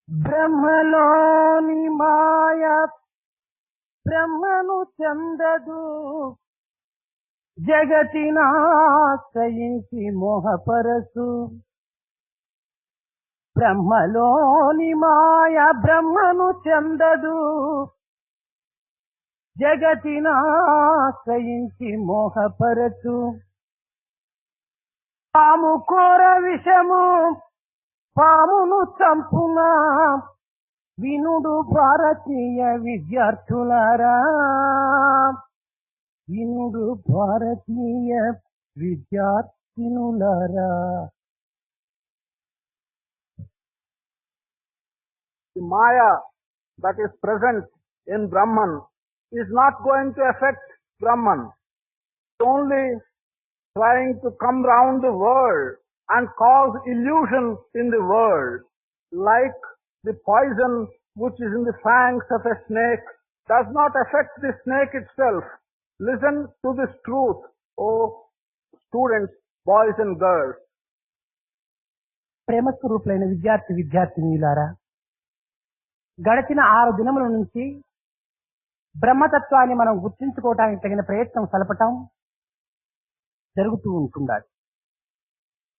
బ్రహ్మలోని మాయ బ్రహ్మను చెందదు, జగతినాశ్రయించి మోహపరసు. బ్రహ్మలోని మాయ బ్రహ్మను చెందదు, జగతినాశ్రయించి మోహపరచు. పాము కోర విషము పామును చంపునా, వినుడు భారతీయ విద్యార్థులారా, వినుడు భారతీయ విద్యార్థినులారా. The Maya that is present in Brahman is not going to affect Brahman. It's only trying to come round the world and cause illusion in the world, like the poison which is in the fangs of a snake does not affect the snake itself. Listen to this truth, O students, boys and girls. ప్రేమ స్వరూపులైన విద్యార్థినిలారా, గడిచిన 6 దినముల నుంచి బ్రహ్మతత్వాన్ని మనం గుర్తించుకోవడానికి తగిన ప్రయత్నం సలపటం జరుగుతూ ఉంటుండాలి.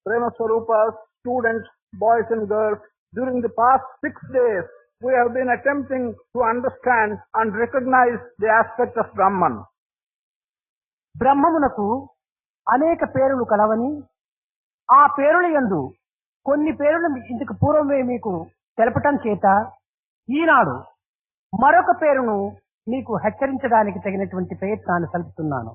Prema Swarupas, students, boys and girls, during the past 6 days, we have been attempting to understand and recognize the aspect of Brahman. బ్రహ్మమునకు అనేక పేరులు కలవని, ఆ పేరుల యందు కొన్ని పేరులు ఇంతకు పూర్వమే మీకు తెలపటం చేత ఈనాడు మరొక పేరును మీకు హెచ్చరించడానికి తగినటువంటి ప్రయత్నాన్ని సలుపుతున్నాను.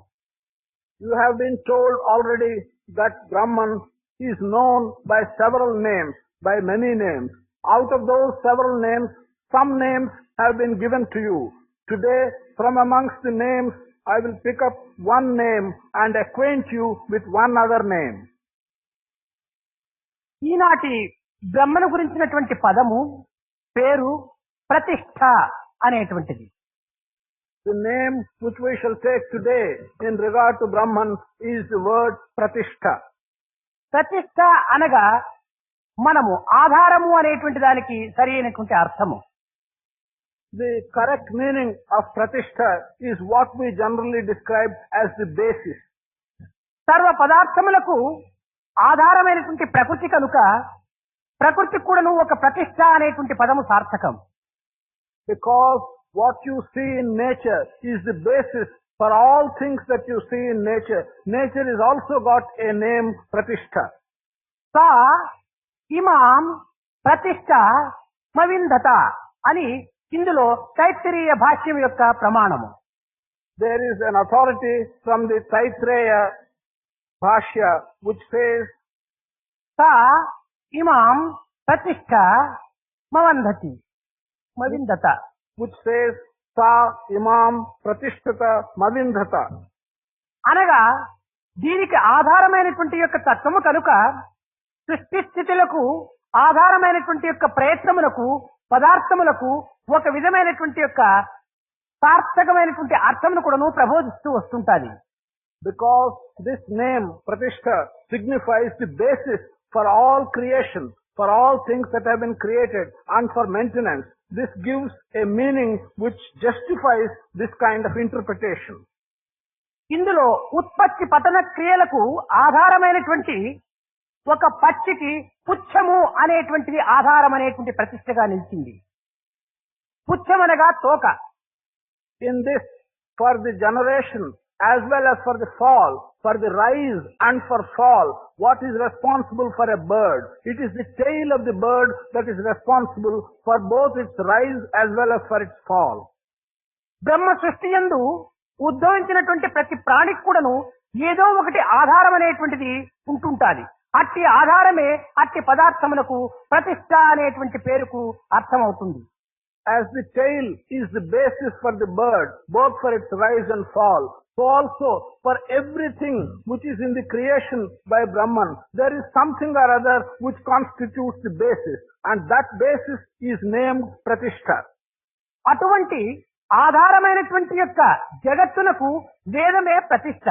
You have been told already that Brahman is known by several names, by many names. Out of those several names, some names have been given to you. Today, from amongst the names, I will pick up one name and acquaint you with one other name. ఈనాటి బ్రహ్మను గురించినటువంటి పదము పేరు ప్రతిష్ఠ అనేటువంటిది. The name which we shall take today in regard to Brahman is the word Pratishtha. ప్రతిష్ఠ అనగా మనము ఆధారము అనేటువంటి దానికి సరి అయినటువంటి అర్థము. The correct meaning of Pratishtha is what we generally describe as the basis. సర్వ పదార్థములకు ఆధారమైనటువంటి ప్రకృతి కనుక ప్రకృతి కూడాను ఒక ప్రతిష్ఠ అనేటువంటి పదము సార్థకం. Because what you see in nature is the basis for all things that you see in nature. Nature has also got a name, Pratishtha. సా ఇమాం ప్రతిష్ఠ మవిందత అని ఇందులో తైత్తిరీయ భాష్యం యొక్క ప్రమాణము. There is an authority from the Taittiriya Bhashya which says, సా ఇమాం ప్రతిష్ఠ మవంధతి మవిందత, which says, Sa imam pratishtata mavindhata. అనగా దీనికి ఆధారమైనటువంటి యొక్క తత్వము కనుక సృష్టి స్థితులకు ఆధారమైనటువంటి యొక్క ప్రయత్నములకు పదార్థములకు ఒక విధమైనటువంటి యొక్క సార్థకమైనటువంటి అర్థమును కూడాను ప్రబోధిస్తూ వస్తుంటాది. Because this name Pratishtha signifies the basis for all creation, for all things that have been created and for maintenance. This gives a meaning which justifies this kind of interpretation. ఇందులో ఉత్పత్తి పతన క్రియలకు ఆధారమైనటువంటి ఒక పక్షికి పుచ్చము అనేటువంటిది ఆధారం అనేటువంటి ప్రతిష్టగా నిలిచింది. పుచ్చమనగా తోక. In this, for the generation as well as for the fall, for the rise and for fall, what is responsible for a bird? It is the tail of the bird that is responsible for both its rise as well as for its fall. బ్రహ్మ సృష్టి యందు ఉద్భవించినటువంటి ప్రతి ప్రాణికి కూడాను ఏదో ఒకటి ఆధారం అనేటువంటిది ఉంటుంటాది. అట్టి ఆధారమే అట్టి పదార్థమునకు ప్రతిష్ఠ అనేటువంటి పేరుకు అర్థమవుతుంది. As the tail is the basis for the bird, both for its rise and fall, so also for everything which is in the creation by Brahman, there is something or other which constitutes the basis, and that basis is named Pratishtha. అటువంటి ఆధారమైనటువంటి యొక్క జగత్తునకు వేదమే ప్రతిష్ఠ.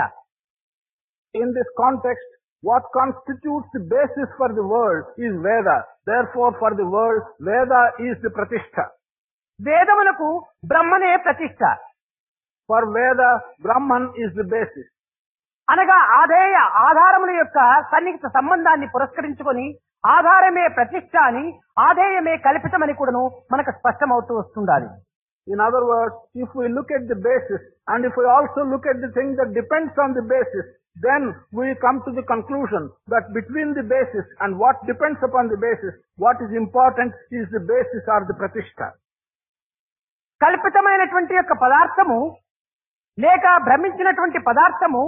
In this context, What constitutes the basis for the world is Veda. Therefore, for the world, Veda is the Pratishtha. వేదములకు బ్రహ్మనే ప్రతిష్ట. For Veda, Brahman is the basis. అనగా ఆధారముల యొక్క సన్నిహిత సంబంధాన్ని పురస్కరించుకొని ఆధారమే ప్రతిష్ట అని, ఆధేయమే కల్పితమని కూడాను మనకు స్పష్టమవుతూ వస్తుండాలి. In other words, if we look at the basis and if we also look at the thing that depends on the basis, then we come to the conclusion that between the basis and what depends upon the basis, what is important is the basis or the pratishtha. కల్పితమైనటువంటి యొక్క పదార్థము లేక భ్రమించినటువంటి పదార్థము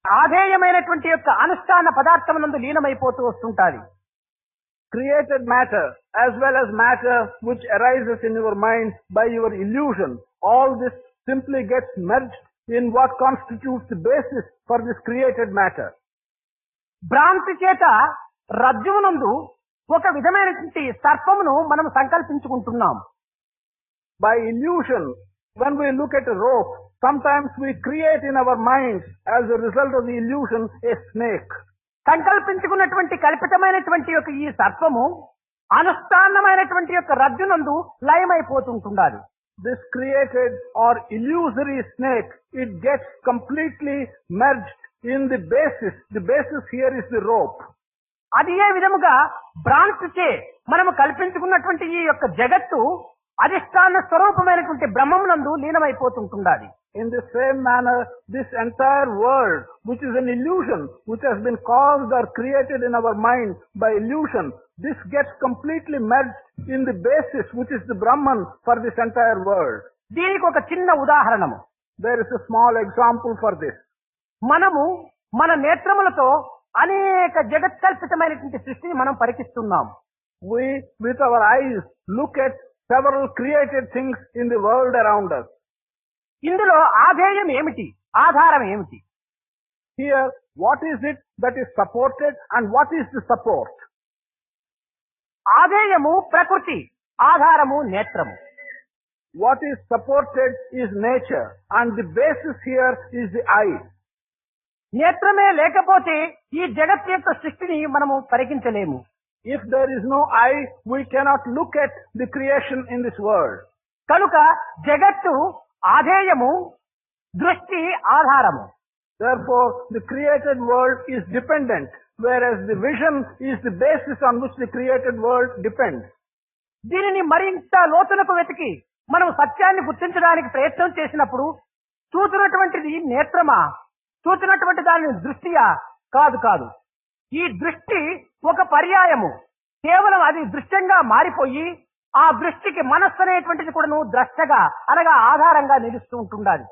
ఆధేయమైనటువంటి యొక్క అనుష్ఠాన పదార్థమునందు లీనమైపోతూ వస్తుంటాది. Created matter as well as matter which arises in your mind by your illusion, all this simply gets merged in what constitutes the basis for this created matter. భ్రాంతి చేత రజ్జువునందు ఒక విధమైనటువంటి సర్పమును మనం సంకల్పించుకుంటున్నాం. By illusion, when we look at a rope, sometimes we create in our minds as a result of the illusion a snake. సంకల్పించుకున్నటువంటి కల్పితమైనటువంటి యొక్క ఈ సర్పము అనుష్ఠానమైనటువంటి యొక్క రజ్జునందు లయమైపోతుంటుండాలి. This created or illusory snake, it gets completely merged in the basis. The basis here is the rope. అది ఏ విధముగా భ్రాంతిచే మనము కల్పించుకున్నటువంటి ఈ యొక్క జగత్తు అధిష్టాన స్వరూపమైనటువంటి బ్రహ్మమునందు లీనమైపోతుంటుండాలి. In the same manner, this entire world, which is an illusion, which has been caused or created in our mind by illusion, this gets completely merged in the basis, which is the Brahman for this entire world. దీనికి ఒక చిన్న ఉదాహరణము. There is a small example for this. మనము మన నేత్రములతో అనేక జగత్కల్పితమైనటువంటి సృష్టిని మనం పరికిస్తున్నాం. We, with our eyes, look at several created things in the world around us. ఇందులో ఆధేయం ఏమిటి, ఆధారం ఏమిటి? Here, what is it that is supported and what is the support? ఆధేయము ప్రకృతి, ఆధారము నేత్రము. What is supported is nature and the basis here is the eye. నేత్రమే లేకపోతే ఈ జగత్ యొక్క సృష్టిని మనము పరికించలేము. If there is no eye, we cannot look at the creation in this world. కనుక జగత్తు ఆధేయము, దృష్టి ఆధారము. Therefore, the created world is dependent, whereas the vision is the basis on which the created world depends. దీనిని మరింత లోతునకు వెతికి మనం సత్యాన్ని గుర్తించడానికి ప్రయత్నం చేసినప్పుడు చూసినటువంటిది నేత్రమా, చూసినటువంటి దాని దృష్టియా? కాదు కాదు. ఈ దృష్టి ఒక పర్యాయము. కేవలం అది దృశ్యంగా మారిపోయి ఆ దృష్టికి మనస్సు అనేటువంటిది కూడాను ద్రష్టగా అనగా ఆధారంగా నిలుస్తూ ఉంటుండాలి.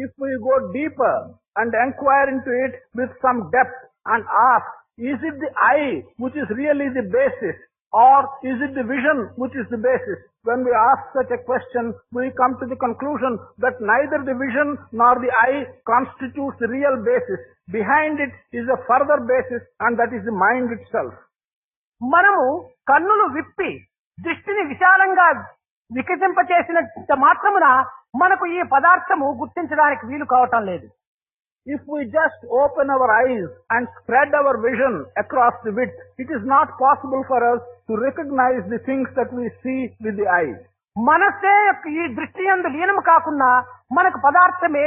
If we go deeper and inquire into it with some depth and ask, is it the eye which is really the basis or is it the vision which is the basis? When we ask such a question, we come to the conclusion that neither the vision nor the eye constitutes the real basis. Behind it is a further basis and that is the mind itself. మనము కన్నులు విప్పి దృష్టిని విశాలంగా వికసింపచేసినంత మాత్రమున మనకు ఈ పదార్థము గుర్తించడానికి వీలు కావటం లేదు. If we just open our eyes and spread our vision across the width, it is not possible for us to recognize the things that we see with the eyes. మనసే ఈ దృష్టి యందు లీనము కాకుండా మనకు పదార్థమే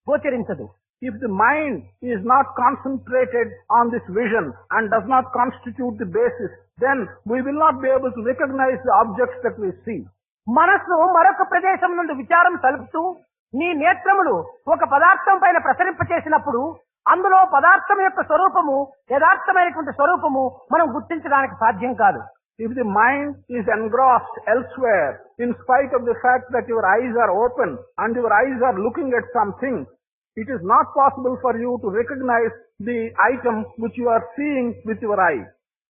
గోచరించదు. If the mind is not concentrated on this vision and does not constitute the basis, then we will not be able to recognize the objects that we see. మనస్సు మరొక ప్రదేశం నుండి విచారం తలుపుతూ నీ నేత్రములు ఒక పదార్థం పైన ప్రసరింపచేసినప్పుడు అందులో పదార్థం యొక్క స్వరూపము యథార్థమైనటువంటి స్వరూపము మనం గుర్తించడానికి సాధ్యం కాదు. If the mind is engrossed elsewhere, in spite of the fact that your eyes are open and your eyes are looking at something, it is not possible for you to recognize the item which you are seeing with your eye.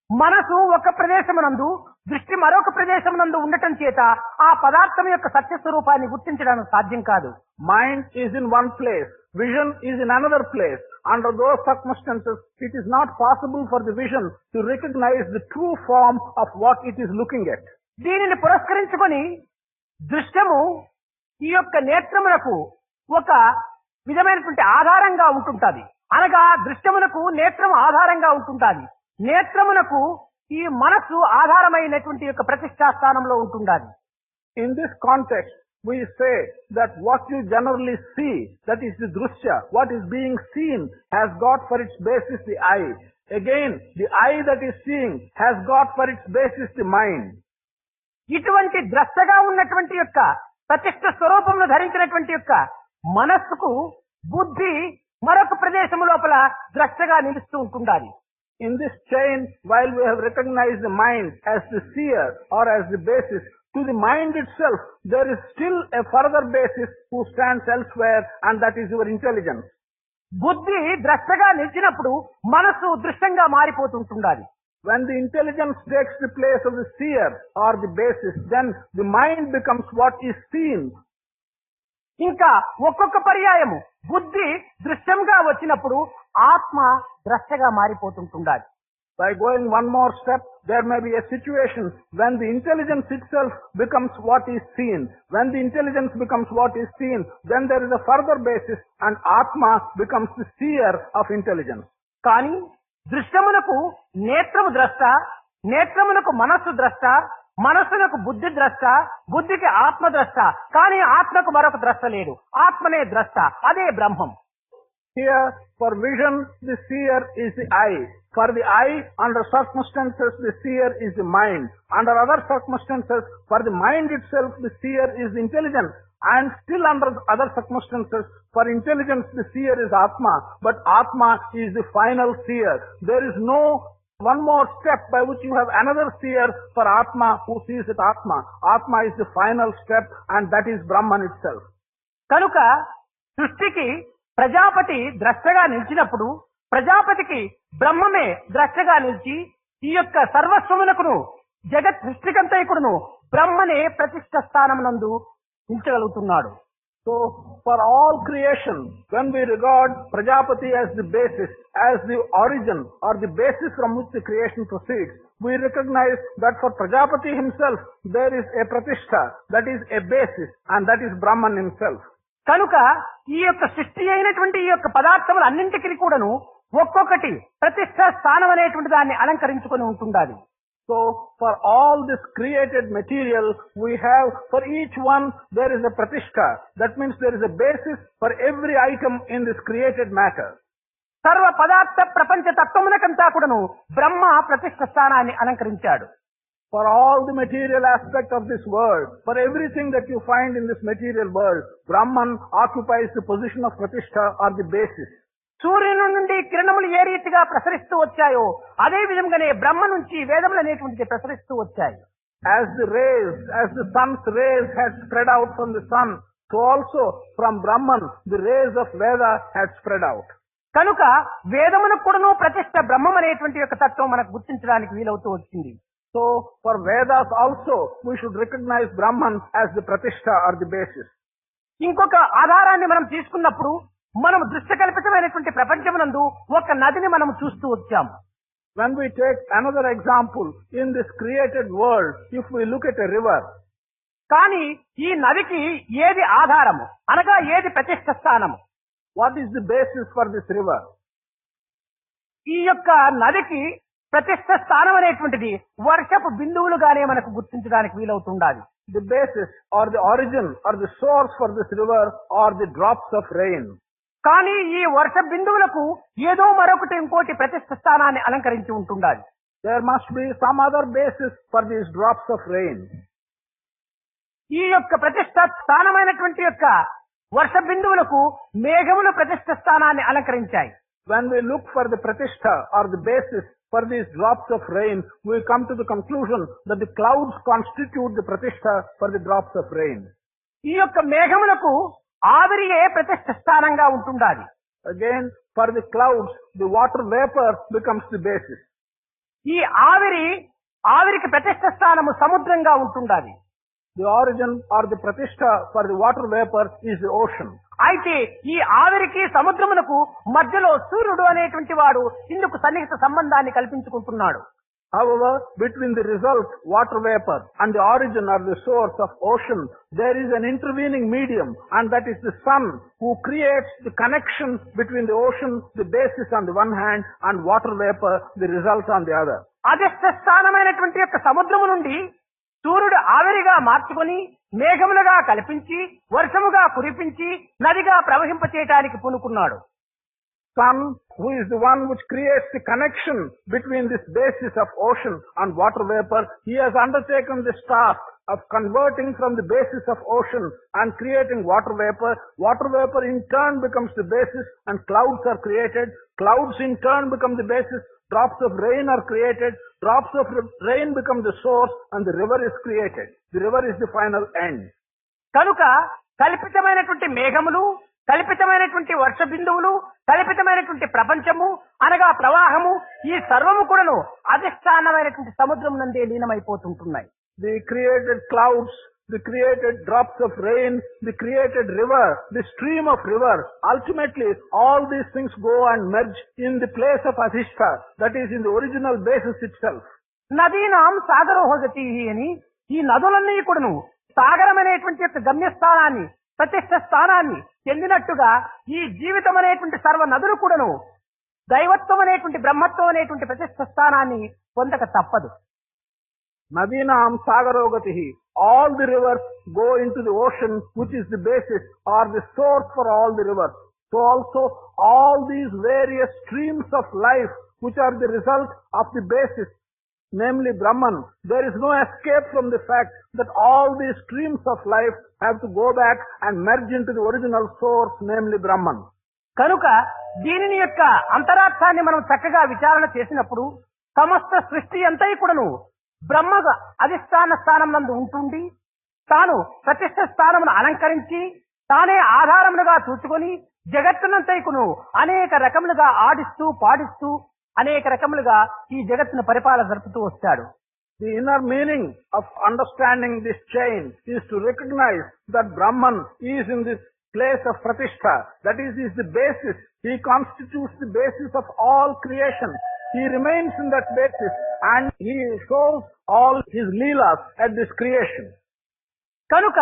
మనసు ఒక ప్రదేశమునందు దృష్టి మరొక ప్రదేశమునందు ఉండటం చేత ఆ పదార్థం యొక్క సత్య స్వరూపాన్ని గుర్తించడానికి సాధ్యం కాదు. Mind is in one place, vision is in another place. Under those circumstances, it is not possible for the vision to recognize the true form of what it is looking at. దీనిని పురస్కరించుకొని దృశ్యము ఈ యొక్క నేత్రమునకు ఒక విధమైనటువంటి ఆధారంగా ఉంటుంటది. అనగా దృశ్యమునకు నేత్రము ఆధారంగా ఉంటుండాలి. నేత్రమునకు ఈ మనస్సు ఆధారమైనటువంటి యొక్క ప్రతిష్టా స్థానంలో ఉంటుండాలి. In this context, we say that what you generally see, that is the drusya, what is being seen, has got for its basis the eye. Again, the eye that is seeing has got for its basis the mind. ఇటువంటి ద్రష్టగా ఉన్నటువంటి యొక్క ప్రతిష్ట స్వరూపమును ధరించినటువంటి యొక్క మనస్సుకు బుద్ధి మరొక ప్రదేశము లోపల ద్రష్టగా నిలుస్తూ ఉంటుండాలి. In this chain, while we have recognized the mind as the seer or as the basis, to the mind itself, there is still a further basis who stands elsewhere, and that is your intelligence. బుద్ధి ద్రష్టగా నిలిచినప్పుడు మనస్సు దృష్టంగా మారిపోతుంటుండాలి. When the intelligence takes the place of the seer or the basis, then the mind becomes what is seen. ఇంకా ఒక్కొక్క పర్యాయము బుద్ధి దృశ్యంగా వచ్చినప్పుడు ఆత్మ ద్రష్టగా మారిపోతుంటుండాలి. By going one more step, there may be a situation when the intelligence itself becomes what is seen. When the intelligence becomes what is seen, then there is a further basis and Atma becomes the seer of intelligence. కానీ దృశ్యమునకు నేత్రము ద్రష్ట, నేత్రమునకు మనస్సు ద్రష్ట, మనస్సునకు బుద్ధి ద్రష్ట, బుద్ధికి ఆత్మ ద్రష్ట. కానీ ఆత్మకు మరొక ద్రష్ట లేదు. ఆత్మనే ద్రష్ట, అదే బ్రహ్మం. Here, for vision, the seer is the eye. For the eye, under circumstances, the seer is the mind. Under other circumstances, for the mind itself, the seer is the intelligence. And still under other circumstances, for intelligence, the seer is Atma. But Atma is the final seer. There is no one more step by which you have another seer for Atma who sees it Atma. Atma is the final step, and that is Brahman itself. కనుక సృష్టికి ప్రజాపతి ద్రష్టగా నిలిచినప్పుడు ప్రజాపతికి బ్రహ్మమే ద్రష్టగా నిలిచి ఈ యొక్క సర్వస్వమునకును జగత్ సృష్టికంతైకుడును బ్రహ్మనే ప్రతిష్ట స్థానమునందు నిలిచగలుగుతున్నాడు. So, for all creation, when we regard Prajapati as the basis, as the origin or the basis from which the creation proceeds, we recognize that for Prajapati himself, there is a Pratishtha, that is a basis, and that is Brahman himself. కనుక ఈ యొక్క సృష్టి అయినటువంటి ఈ యొక్క పదార్థములు అన్నింటికి కూడాను ఒక్కొక్కటి ప్రతిష్ట స్థానం అనేటువంటి దాన్ని అలంకరించుకొని ఉంటుండాలి. So, for all this created material, we have, for each one, there is a pratishtha. That means there is a basis for every item in this created matter. సర్వ పదార్థ ప్రపంచ తత్వమునకంతా కూడాను బ్రహ్మ ప్రతిష్ట స్థానాన్ని అలంకరించాడు. For all the material aspect of this world, for everything that you find in this material world, Brahman occupies the position of pratishtha or the basis. సూర్యుని నుండి కిరణములు ఏ రీతిగా ప్రసరిస్తూ వచ్చాయో అదే విధంగానే బ్రహ్మ నుంచి వేదములు అనేటువంటిది ప్రసరిస్తూ వచ్చాయి. As the sun's rays had spread out from the sun, so also from Brahman the rays of Veda had spread out. కనుక వేదమునకు కూడాను ప్రతిష్ట బ్రహ్మం అనేటువంటి యొక్క తత్వం మనకు గుర్తించడానికి వీలవుతూ వచ్చింది. So for Vedas also we should recognize Brahman as the pratishtha or the basis. ఇంకొక ఆధారాన్ని మనం తీసుకున్నప్పుడు మనం దృశ్యకల్పితమైనటువంటి ప్రపంచమునందు ఒక నదిని మనం చూస్తూ వచ్చాము. When we take another example in this created world, if we look at a river, కానీ ఈ నదికి ఏది ఆధారము అనగా ఏది ప్రతిష్ట స్థానము? what is the basis for this river? ఈ యొక్క నదికి ప్రతిష్ట స్థానం అనేటువంటిది వర్షపు బిందువులుగానే మనకు గుర్తించడానికి వీలవుతుండాలి. The basis or the origin or the source for this river are the drops of rain. కానీ ఈ వర్ష బిందువులకు ఏదో మరొకటి ఇంకోటి ప్రతిష్ట స్థానాన్ని అలంకరించి ఉంటుండాలి. There must be some other basis for these drops of rain. ఈ యొక్క ప్రతిష్ట స్థానమైనటువంటి యొక్క వర్ష బిందువులకు మేఘములు ప్రతిష్ట స్థానాన్ని అలంకరించాయి. When we look for the pratishtha or the basis for these drops of rain, we come to the conclusion that the clouds constitute the pratishtha for the drops of rain. ఈ యొక్క మేఘములకు ఆవిరియే ప్రతిష్ట స్థానంగా ఉంటుండాలి. Again, for the clouds, the water vapor becomes the basis. ఈ ఆవిరికి ప్రతిష్ట స్థానము సముద్రంగా ఉంటుండాలి. The origin or the pratishtha for the water vapor is the ocean. అయితే ఈ ఆవిరికి సముద్రమునకు మధ్యలో సూర్యుడు అనేటువంటి వాడు ఇందుకు సన్నిహిత సంబంధాన్ని కల్పించుకుంటున్నాడు. However, between the result, water vapor, and the origin or the source of ocean, there is an intervening medium, and that is the sun, who creates the connection between the ocean, the basis on the one hand, and water vapor, the result on the other. అధిష్ట స్థానమైనటువంటి యొక్క సముద్రము నుండి సూర్యుడు ఆవిరిగా మార్చుకొని మేఘములుగా కల్పించి వర్షముగా కురిపించి నదిగా ప్రవహింపచేయటానికి పూనుకున్నాడు. Sun, who is the one which creates the connection between this basis of ocean and water vapor, he has undertaken this task of converting from the basis of ocean and creating water vapor. Water vapor in turn becomes the basis and clouds are created. Clouds in turn become the basis. Drops of rain are created. Drops of rain become the source and the river is created. The river is the final end. కనుక కల్పితమైనటువంటి మేఘములు, కల్పితమైనటువంటి వర్ష బిందువులు, కల్పితమైనటువంటి ప్రపంచము అనగా ప్రవాహము, ఈ సర్వము కూడాను అధిష్టానమైనటువంటి సముద్రం నందే లీనమైపోతుంటున్నాయి. The created clouds, the created drops of rain, the created river, the stream of river, ultimately all these things go and merge in the place of Adhishta, that is in the original basis itself. నదీనాం సాగరోహగతి అని ఈ నదులన్నీ కూడాను సాగరమైనటువంటి యొక్క గమ్యస్థానాన్ని, ప్రతిష్ట స్థానాన్ని చెందినట్టుగా ఈ జీవితం అనేటువంటి సర్వ నదులు కూడాను దైవత్వం అనేటువంటి బ్రహ్మత్వం అనేటువంటి ప్రతిష్ట స్థానాన్ని పొందక తప్పదు. Nadinam sagarogatihi. All the rivers go into the ocean, which is the basis or the source for all the rivers. So also all these various streams of life, which are the result of the basis, namely Brahman, there is no escape from the fact that all these streams of life have to go back and merge into the original source, namely Brahman. కనుక దీనిని యొక్క అంతరార్థాన్ని మనం చక్కగా విచారణ చేసినప్పుడు సమస్త సృష్టి అంతా కూడాను బ్రహ్మ అధిష్టాన స్థానం నందు ఉంటుండి తాను ప్రతిష్ట స్థానమును అలంకరించి తానే ఆధారములుగా చూసుకొని జగత్తునంతైకును అనేక రకములుగా ఆడిస్తూ పాడిస్తూ అనేక రకములుగా ఈ జగత్తును పరిపాలన జరుపుతూ వచ్చాడు. The inner meaning of understanding this chain is to recognize that Brahman is in this place of Pratishtha. That is the basis. He constitutes the basis of all creation. He remains in that basis and he shows all his leelas at this creation. కనుక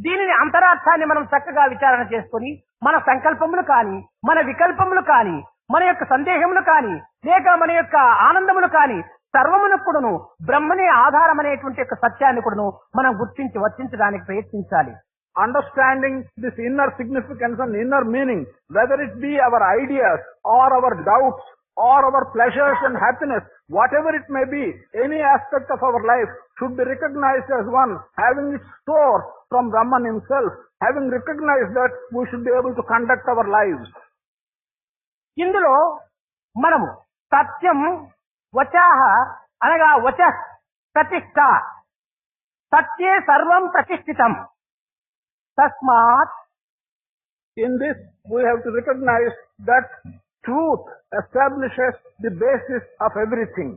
దీనిని అంతరార్థాన్ని మనం చక్కగా విచారణ చేసుకొని మన సంకల్పములు కాని, మన వికల్పములు కాని, మన యొక్క సందేహములు కాని, లేక మన యొక్క ఆనందములు కాని సర్వమును కూడాను బ్రహ్మనే ఆధారం అనేటువంటి యొక్క సత్యాన్ని కూడాను మనం గుర్తించి వర్తించడానికి ప్రయత్నించాలి. Understanding this inner significance and inner meaning, whether it be our ideas or our doubts or our pleasures and happiness, whatever it may be, any aspect of our life should be recognized as one, having its source from Brahman himself. Having recognized that, we should be able to conduct our lives. ఇందులో మనము సత్యం వచాహ అనగా వచ ప్రతిష్ట, సత్యే సర్వం ప్రతిష్ఠితం, తస్మాత్. In this, we have to recognize that truth establishes the basis of everything.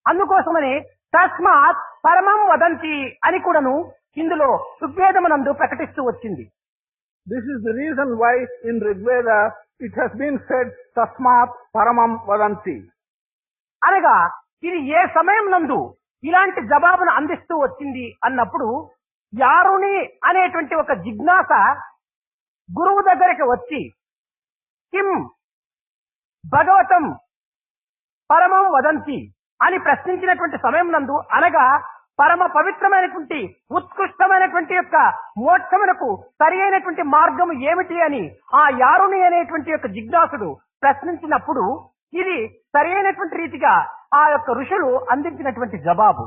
అందుకోసమని తస్మాత్ పరమం వదంతి అని కూడాను ఇందులో ఋగ్వేదమునందు ప్రకటిస్తూ వచ్చింది. This is the reason why in Rigveda it has been said tasmat paramam vadanti. అనగా ఇది ఏ సమయం నందు ఇలాంటి జవాబును అందిస్తూ వచ్చింది అన్నప్పుడు యారుని అనేటువంటి ఒక జిజ్ఞాస గురువు దగ్గరికి వచ్చి కిం భగవతం పరమం వదంతి అని ప్రశ్నించినటువంటి సమయం నందు, అనగా పరమ పవిత్రమైనటువంటి ఉత్కృష్టమైనటువంటి యొక్క మోక్షమునకు సరి అయినటువంటి మార్గము ఏమిటి అని ఆ యారుని అనేటువంటి యొక్క జిజ్ఞాసుడు ప్రశ్నించినప్పుడు ఇది సరి అయినటువంటి రీతిగా ఆ యొక్క ఋషులు అందించినటువంటి జవాబు.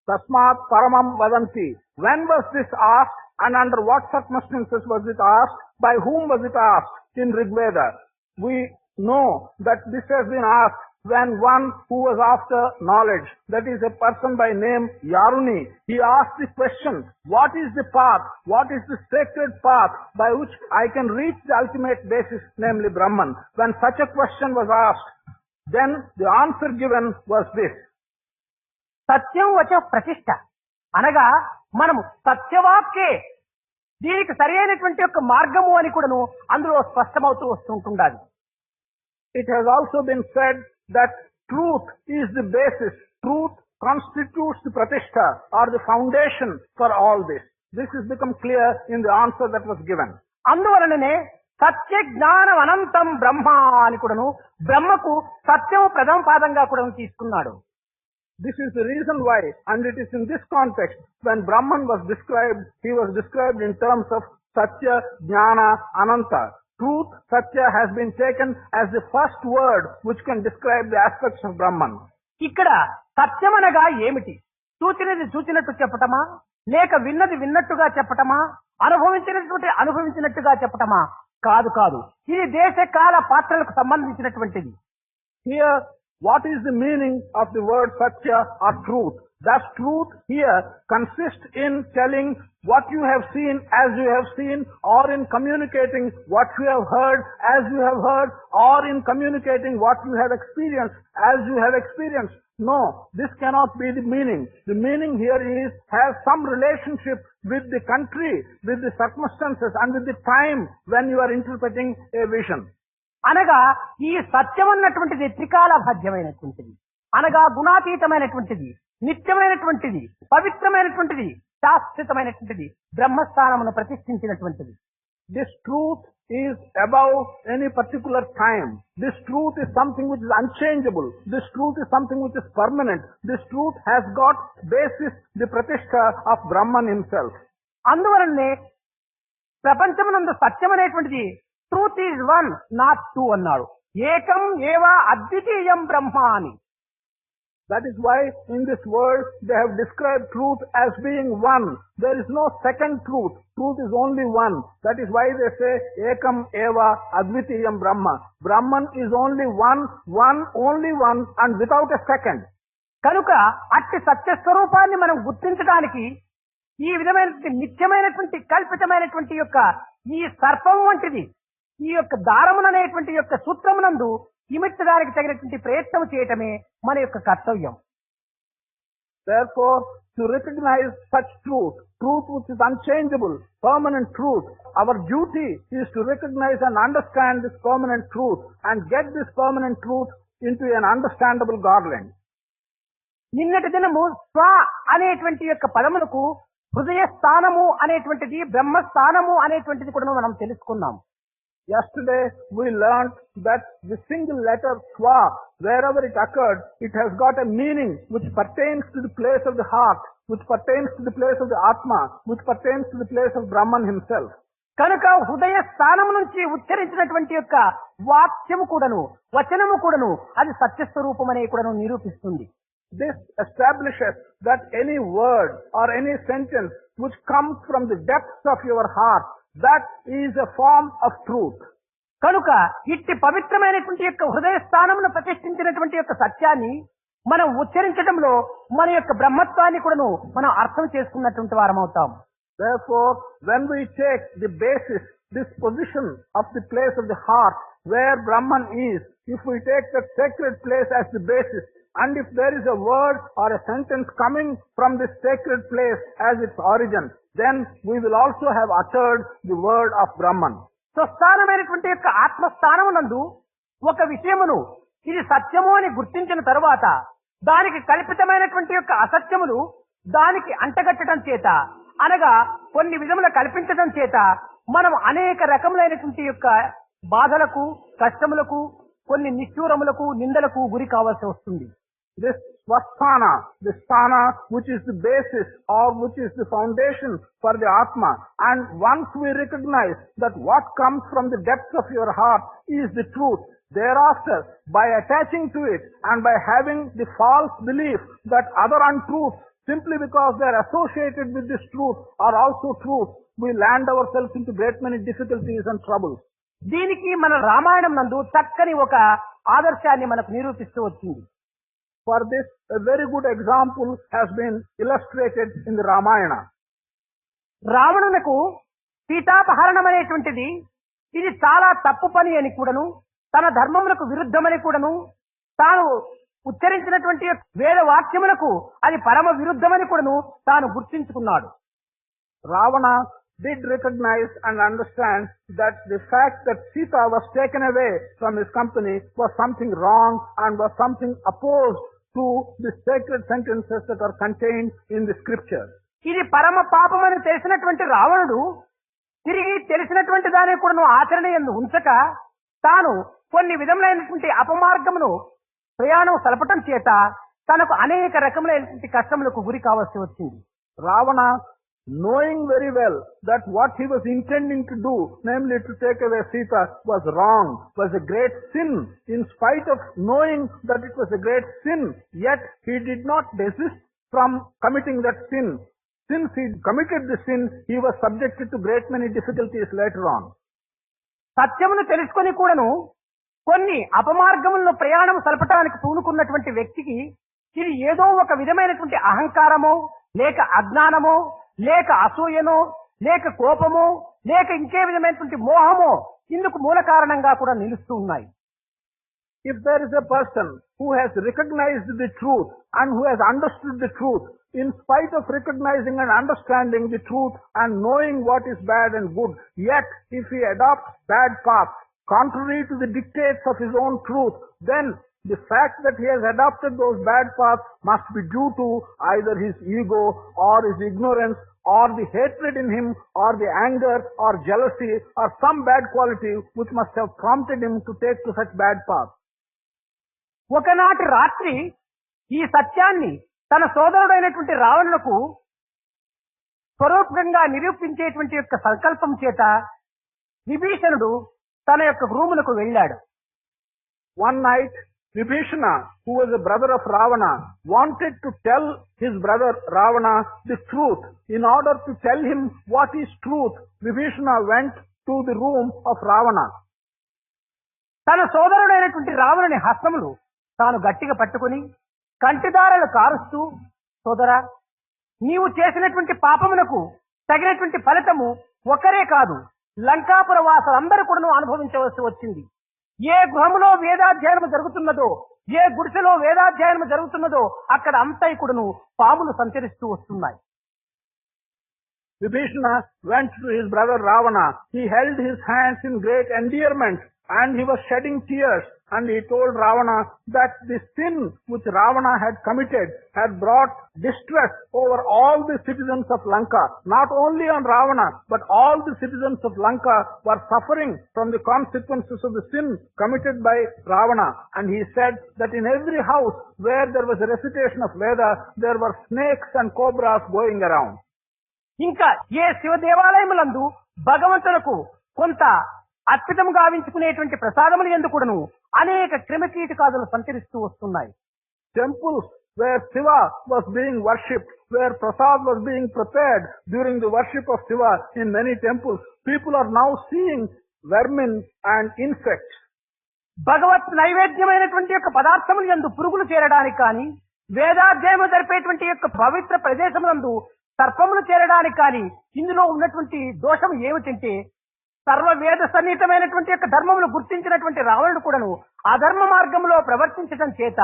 Tasmat paramam vadanti. When was this asked and under what circumstances was it asked? By whom was it asked? In Rigveda. We know that this has been asked when one who was after knowledge, that is a person by name Yaruni, he asked the question, what is the path, what is the sacred path by which I can reach the ultimate basis, namely Brahman? When such a question was asked, then the answer given was this. సత్యం వచ ప్రతిష్ట అనగా మనము సత్యవాక్యే దీనికి సరి అయినటువంటి యొక్క మార్గము అని కూడాను అందులో స్పష్టమవుతూ వస్తుంటుండాలి. It has also been said that truth is the basis. Truth constitutes the pratishtha or the foundation for all this. This has become clear in the answer that was given. అందువలననే సత్య జ్ఞానం అనంతం బ్రహ్మ అని కూడాను బ్రహ్మకు సత్యము ప్రథమ పాదంగా కూడా తీసుకున్నాడు. This is the reason why, and it is in this context, when Brahman was described, he was described in terms of Satya, Jnana, Ananta. Truth, Satya, has been taken as the first word which can describe the aspects of Brahman. ఇక్కడ సత్యమనగా ఏమిటి? చూచినది చూచినట్టు చెప్పటమా, లేక విన్నది విన్నట్టుగా చెప్పటమా, అనుభవించినట్టుగా చెప్పటమా? కాదు కాదు, ఇది దేశ కాల పాత్రలకు సంబంధించినటువంటిది. Here, what is the meaning of the word Satya or truth? That truth here consists in telling what you have seen as you have seen, or in communicating what you have heard as you have heard, or in communicating what you have experienced as you have experienced. No, this cannot be the meaning. The meaning here is, has some relationship with the country, with the circumstances, and with the time when you are interpreting a vision. అనగా ఈ సత్యం అన్నటువంటిది త్రికాల భాగ్యమైనటువంటిది, అనగా గుణాతీతమైనటువంటిది, నిత్యమైనటువంటిది, పవిత్రమైనటువంటిది, శాశ్వతమైనటువంటిది, బ్రహ్మస్థానమును ప్రతిష్ఠించినటువంటిది. This truth is above any particular time. This truth is something which is unchangeable. This truth is something which is permanent. This truth has got basis, the pratishtha of Brahman himself. అందువలనే ప్రపంచమునందు సత్యం అనేటువంటిది truth is one not two అన్నాడు. ఏకం ఏవ అద్వితీయం బ్రహ్మ అని. That is why in this world they have described truth as being one. There is no second truth. Truth is only one. That is why they say Ekam Eva Advitiyam Brahma. Brahman is only one, only one, and without a second. కనుక అట్టి సత్యస్వరూపాన్ని మనం గుర్తించడానికి ఈ విధమైనటువంటి నిత్యమైనటువంటి కల్పితమైనటువంటి యొక్క ఈ సర్పం వంటిది, ఈ యొక్క దారముననేటువంటి యొక్క సూత్రమునందు ఇమిడ్చడానికి తగినటువంటి ప్రయత్నం చేయటమే మన యొక్క కర్తవ్యం. Therefore, to recognize such truth, truth which is unchangeable, permanent truth, our duty is to recognize and understand this permanent truth and get this permanent truth into an understandable garland. నిన్నటి దినము స్వ అనేటువంటి యొక్క పదములకు హృదయ స్థానము అనేటువంటిది, బ్రహ్మస్థానము అనేటువంటిది కూడా మనం తెలుసుకున్నాం. Yesterday we learned that the single letter Swa, wherever it occurred, it has got a meaning which pertains to the place of the heart, which pertains to the place of the Atma, which pertains to the place of Brahman himself. కనుక హృదయ స్థానం నుంచి ఉచ్చరించినటువంటి యొక్క వాక్యము కూడాను, వచనము కూడాను అది సత్యస్వరూపం అనే కూడాను నిరూపిస్తుంది. This establishes that any word or any sentence which comes from the depths of your heart, that is a form of truth. కనుక ఇట్టి పవిత్రమైనటువంటి యొక్క హృదయ స్థానమును ప్రతిష్ఠించినటువంటి యొక్క సత్యాన్ని మనం ఉచ్చరించడంలో మన యొక్క బ్రహ్మత్వాన్ని కూడాను మనం అర్థం చేసుకున్నటువంటి వారమవుతాం. Therefore, when we take the basis, this position of the place of the heart where Brahman is, if we take that sacred place as the basis, and if there is a word or a sentence coming from this sacred place as its origin, then we will also have uttered the word of Brahman. స్వస్థానమైనటువంటి యొక్క ఆత్మస్థానమునందు ఒక విషయమును ఇది సత్యము అని గుర్తించిన తరువాత దానికి కల్పితమైనటువంటి యొక్క అసత్యములు దానికి అంటగట్టడం చేత, అనగా కొన్ని విధముల కల్పించడం చేత మనం అనేక రకములైనటువంటి యొక్క బాధలకు, కష్టములకు, కొన్ని నిష్ఠూరములకు, నిందలకు గురి కావాల్సి వస్తుంది. This Swasthana, the sthana which is the basis or which is the foundation for the Atma, and once we recognize that what comes from the depths of your heart is the truth, thereafter by attaching to it and by having the false belief that other untruths, simply because they are associated with this truth, are also truth, we land ourselves into great many difficulties and troubles. దీనికి మన రామాయణం నందు చక్కని ఒక ఆదర్శాన్ని మనకు నిరూపిస్తూ వచ్చింది. For this, a very good example has been illustrated in the Ramayana. రావణునకు సీతాపహరణం అనేటువంటిది ఇది చాలా తప్పు పని అని కూడాను, తన ధర్మములకు విరుద్ధమని కూడాను, తాను ఉచ్చరించినటువంటి వేద వాక్యములకు అది పరమ విరుద్ధమని కూడాను తాను గుర్తించుకున్నాడు. Ravana did recognize and understand that the fact that Sita was taken away from his company was something wrong and was something opposed to the sacred sentences that are contained in the scripture. ఇది పరమ పాపమని తెలిసినటువంటి రావణుడు తిరిగి తెలిసినటువంటి దాన్ని కూడా ఆచరణ యందు ఉంచక తాను కొన్ని విధములైనటువంటి అపమార్గమును ప్రయాణం సలపటం చేత తనకు అనేక రకములైనటువంటి కష్టములకు గురి కావాల్సి వచ్చింది. Ravana, knowing very well that what he was intending to do, namely to take away Sita, was wrong, was a great sin. In spite of knowing that it was a great sin, yet he did not desist from committing that sin. Since he committed the sin, he was subjected to great many difficulties later on. సత్యమును తెలుసుకొని కూడాను కొన్ని అపమార్గములను ప్రయాణం సలపటానికి పూనుకున్నటువంటి వ్యక్తికి ఇది ఏదో ఒక విధమైనటువంటి అహంకారమో లేక అజ్ఞానమో లేక అసూయనో లేక కోపమో లేక ఇంకే విధమైనటువంటి మోహమో ఇందుకు మూల కారణంగా కూడా నిలుస్తూ ఉన్నాయి. If there is a person who has recognized the truth and who has understood the truth, in spite of recognizing and understanding the truth and knowing what is bad and good, yet if he adopts bad paths contrary to the dictates of his own truth, then the fact that he has adopted those bad paths must be due to either his ego or his ignorance or the hatred in him or the anger or jealousy or some bad quality which must have prompted him to take to such bad paths. ఒకనాటి రాత్రి ఈ సత్యాన్ని తన సోదరుడైనటువంటి రావణులకు స్వరూపంగా నిరూపించేటువంటి యొక్క సంకల్పం చేత విభీషణుడు తన యొక్క రూములకు వెళ్ళాడు. One night, Vibhishana, who was a brother of Ravana, wanted to tell his brother Ravana the truth. In order to tell him what is truth, Vibhishana went to the room of Ravana. తన సోదరుడైనటువంటి రావణుని హస్తములు తాను గట్టిగా పట్టుకుని కంటిదారలు కారుస్తూ, సోదరా, నీవు చేసినటువంటి పాపమునకు తగినటువంటి ఫలితము ఒకరే కాదు, లంకాపుర వాసులందరూ కూడా అనుభవించవలసి వచ్చింది. ఏ గృహములో వేదాధ్యయనం జరుగుతున్నదో, ఏ గుడిసెలో వేదాధ్యయనం జరుగుతున్నదో అక్కడ అంతైకుడును పాములు సంచరిస్తూ వస్తున్నాయి. Vibhishana went to his brother Ravana. He held his hands in great endearment and he was shedding tears, and he told Ravana that the sin which Ravana had committed had brought distress over all the citizens of Lanka. Not only on Ravana, but all the citizens of Lanka were suffering from the consequences of the sin committed by Ravana. And he said that in every house where there was a recitation of Veda, there were snakes and cobras going around. ఇంకా ఏ శివ దేవాలయములందు భగవంతునకు కొంత అర్పితం గావించుకునేటువంటి ప్రసాదములు ఎందుకును అనేక క్రిమికీటకాదులు సంచరిస్తూ వస్తున్నాయి. Temples where Shiva was being worshipped, where prasad was being prepared during the worship of Shiva in many temples, people are now seeing vermin and insects. భగవత్ నైవేద్యమైనటువంటి యొక్క పదార్థములు యందు పురుగులు చేరడానికి కానీ, వేదాధ్యాయము జరిపేటువంటి యొక్క పవిత్ర ప్రదేశములందు సర్పములు చేరడానికి కానీ ఇందులో ఉన్నటువంటి దోషం ఏమిటంటే, సర్వ వేద సన్నిహితమైనటువంటి యొక్క ధర్మమును గుర్తించినటువంటి రావణుడు కూడాను అధర్మ మార్గంలో ప్రవర్తించడం చేత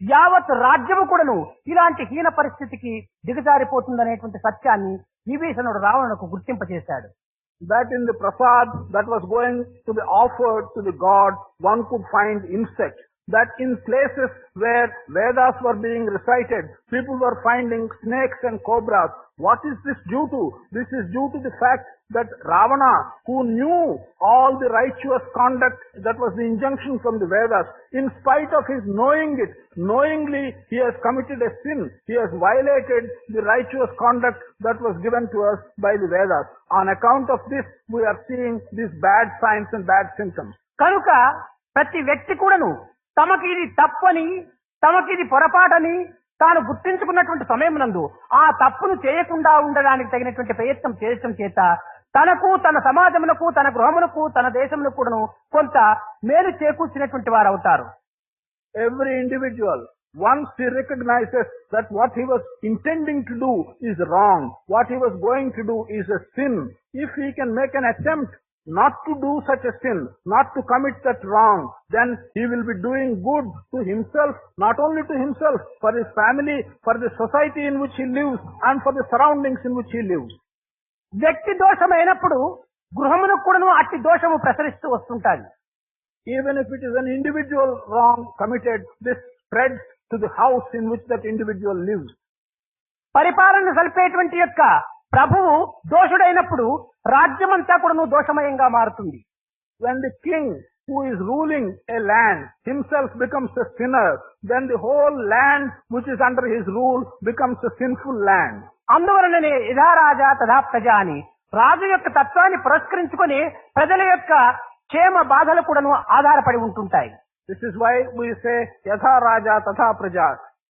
యావత్ రాజ్యము కూడాను ఇలాంటి హీన పరిస్థితికి దిగజారిపోతుందనేటువంటి సత్యాన్ని విభీషణుడు రావణులకు గుర్తింపచేశాడు. That in the prasad that was going to be offered to the god, one could find insects. That in places where Vedas were being recited, people were finding snakes and cobras. What is this due to? This is due to the fact that Ravana, who knew all the righteous conduct that was the injunction from the Vedas, in spite of his knowing it, knowingly he has committed a sin. He has violated the righteous conduct that was given to us by the Vedas. On account of this, we are seeing these bad signs and bad symptoms. కనుక ప్రతి వ్యక్తి కూడాను తమకి ఇది తప్పని, తమకి ఇది పొరపాటని తాను గుర్తించుకున్నటువంటి సమయమునందు ఆ తప్పును చేయకుండా ఉండడానికి తగినటువంటి ప్రయత్నం చేయడం చేత తనకు, తన సమాజమునకు, తన గృహమునకు, తన దేశమునకు కూడాను కొంత మేలు చేకూర్చినటువంటి వారు అవుతారు. Every individual, once he recognizes that what he was intending to do is wrong, what he was going to do is a sin, if he can make an attempt not to do such a sin, not to commit that wrong, then he will be doing good to himself, not only to himself, for his family, for the society in which he lives, and for the surroundings in which he lives. వ్యక్తి దోషమైనప్పుడు గృహమునకు కూడాను అట్టి దోషము ప్రసరిస్తూ వస్తుంటాది. Even if it is an individual wrong committed, this spreads to the house in which that individual lives. పరిపాలన సల్పేటువంటి యొక్క ప్రభువు దోషుడైనప్పుడు రాజ్యమంతా కూడాను దోషమయంగా మారుతుంది. When the king who is ruling a land himself becomes a sinner, then the whole land which is under his rule becomes a sinful land. అందువలననే యథా రాజా తథా ప్రజ అని రాజు యొక్క తత్వాన్ని పురస్కరించుకొని ప్రజల యొక్క క్షేమ బాధలు కూడాను ఆధారపడి ఉంటుంటాయి. This is why we say yatha raja tatha praja.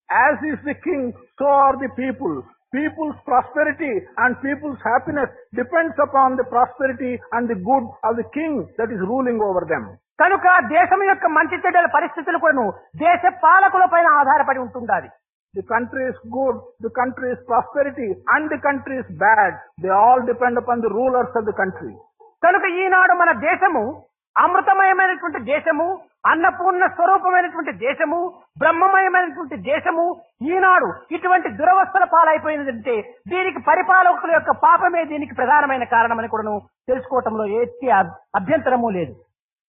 As is the king, so are the people. People's prosperity and people's happiness depends upon the prosperity and the good of the king that is ruling over them. కనుక దేశం యొక్క మంచి చెడ్డల పరిస్థితులు కూడాను దేశ పాలకుల పైన ఆధారపడి ఉంటుండాలి. The country is good, the country is prosperity, and the country is bad. They all depend upon the rulers of the country. కనుక ఈనాడు మన దేశము అమృతమయమైనటువంటి దేశము, అన్నపూర్ణ స్వరూపమైనటువంటి దేశము, బ్రహ్మమయమైనటువంటి దేశము ఈనాడు ఇటువంటి దురవస్థల పాలైపోయినదంటే దీనికి పరిపాలకుల యొక్క పాపమే దీనికి ప్రధానమైన కారణమని కూడాను తెలుసుకోవటంలో ఎట్టి అభ్యంతరము లేదు.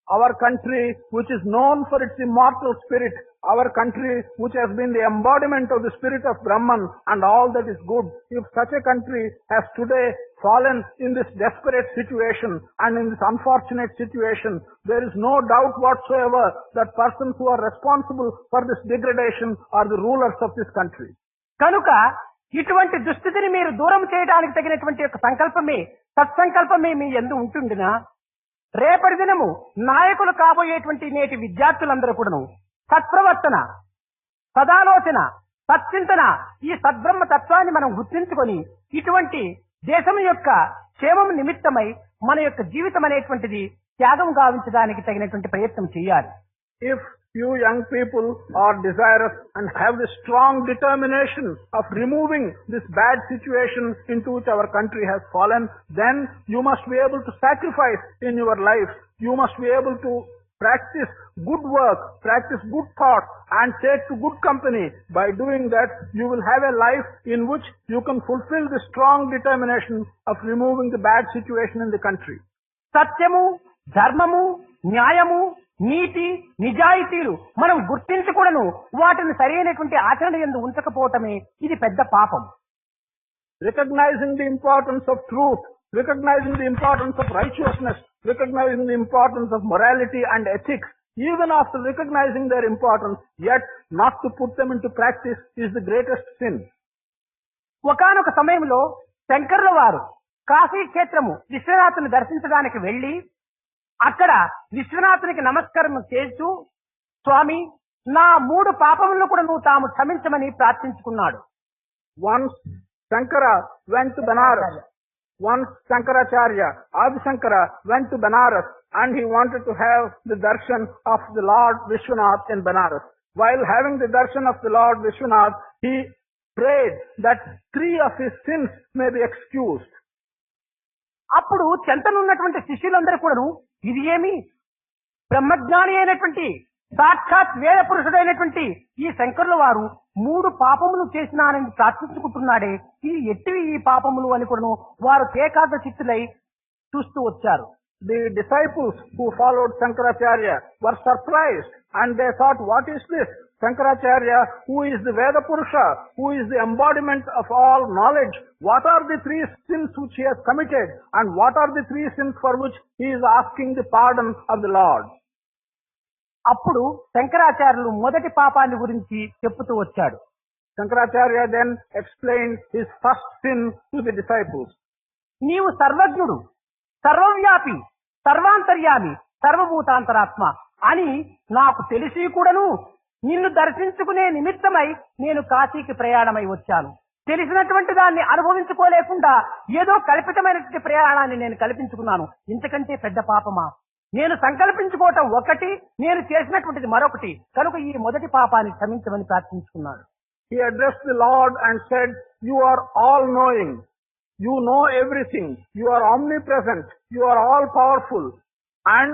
Our country, which is known for its immortal spirit, our country, which has been the embodiment of the spirit of Brahman and all that is good, if such a country has today fallen in this desperate situation and in this unfortunate situation, there is no doubt whatsoever that persons who are responsible for this degradation are the rulers of this country. కనుక ఇటువంటి దుస్థితిని మీరు దూరం చేయడానికి తగినటువంటి యొక్క సంకల్పమే, సత్సంకల్పమే మీ యందు ఉంటుందినా రేపటి దినము నాయకులు కాబోయేటువంటి నేటి విద్యార్థులందరూ కూడాను సత్ప్రవర్తన, సదాలోచన, సచ్చింతన, ఈ సద్బ్రహ్మ తత్వాన్ని మనం గుర్తించుకొని ఇటువంటి దేశం యొక్క క్షేమం నిమిత్తమై మన యొక్క జీవితం అనేటువంటిది త్యాగం గావించడానికి తగినటువంటి ప్రయత్నం చేయాలి. If you young people are desirous and have the strong determination of removing this bad situation into which our country has fallen, then you must be able to sacrifice in your life. You must be able to practice good work, practice good thoughts, and take to good company. By doing that, you will have a life in which you can fulfill the strong determination of removing the bad situation in the country. సత్యము, ధర్మము, న్యాయము, నీతి, నిజాయితీలు మనం గుర్తించకూడను వాటిని సరైనటువంటి ఆచరణ యందు ఉంచకపోవటమే ఇది పెద్ద పాపం. Recognizing the importance of truth, recognizing the importance of righteousness, recognizing the importance of morality and ethics, even after recognizing their importance, yet not to put them into practice is the greatest sin. ఒకానొక సమయంలో శంకరుల వారు కాశీ క్షేత్రము విశ్వనాథుని దర్శించడానికి వెళ్లి అక్కడ విశ్వనాథునికి నమస్కారం చేస్తూ స్వామి నా 3 పాపములను కూడా నువ్వు తాము క్షమించమని ప్రార్థించుకున్నాడు. Once Shankara went to Banaras. Once Shankaracharya, Adi Shankara, went to Banaras and he wanted to have the darshan of the Lord Vishwanath in Banaras. While having the darshan of the Lord Vishwanath, he prayed that 3 of his sins may be excused. అప్పుడు చెంతనున్నటువంటి శిష్యులందరూ కూడాను ఇది ఏమి బ్రహ్మజ్ఞాని అయినటువంటి సాక్షాత్ వేద పురుషుడైనటువంటి ఈ శంకరుల వారు 3 పాపములు చేసినానని ప్రార్థించుకుంటున్నాడే, ఇది ఎట్టివి ఈ పాపములు అని కూడాను వారు ఏకాగ్ర చిత్తులై చూస్తూ వచ్చారు. The disciples who followed Shankaracharya were surprised and they thought, what is this? Shankaracharya, who is the Veda Purusha, who is the embodiment of all knowledge, what are the 3 sins which he has committed and what are the 3 sins for which he is asking the pardon of the Lord? అప్పుడు శంకరాచార్యులు మొదటి పాపాన్ని గురించి చెప్పుతూ వచ్చాడు. Shankaracharya then explained his first sin to the disciples. నీవు సర్వజ్ఞుడు, సర్వవ్యాపి, సర్వాంతర్యామి, సర్వభూతాంతరాత్మ అని నాకు తెలిసి కూడాను నిన్ను దర్శించుకునే నిమిత్తమై నేను కాశీకి ప్రయాణమై వచ్చాను. తెలిసినటువంటి దాన్ని అనుభవించుకోలేకుండా ఏదో కల్పితమైనటువంటి ప్రయాణాన్ని నేను కల్పించుకున్నాను. ఇంతకంటే పెద్ద పాపమా? నేను సంకల్పించుకోవటం ఒకటి, నేను చేసినటువంటిది మరొకటి. కనుక ఈ మొదటి పాపాన్ని క్షమించమని ప్రార్థించుకున్నాడు. He addressed the Lord and said, you are all knowing. You know everything. You are omnipresent. You are all powerful. And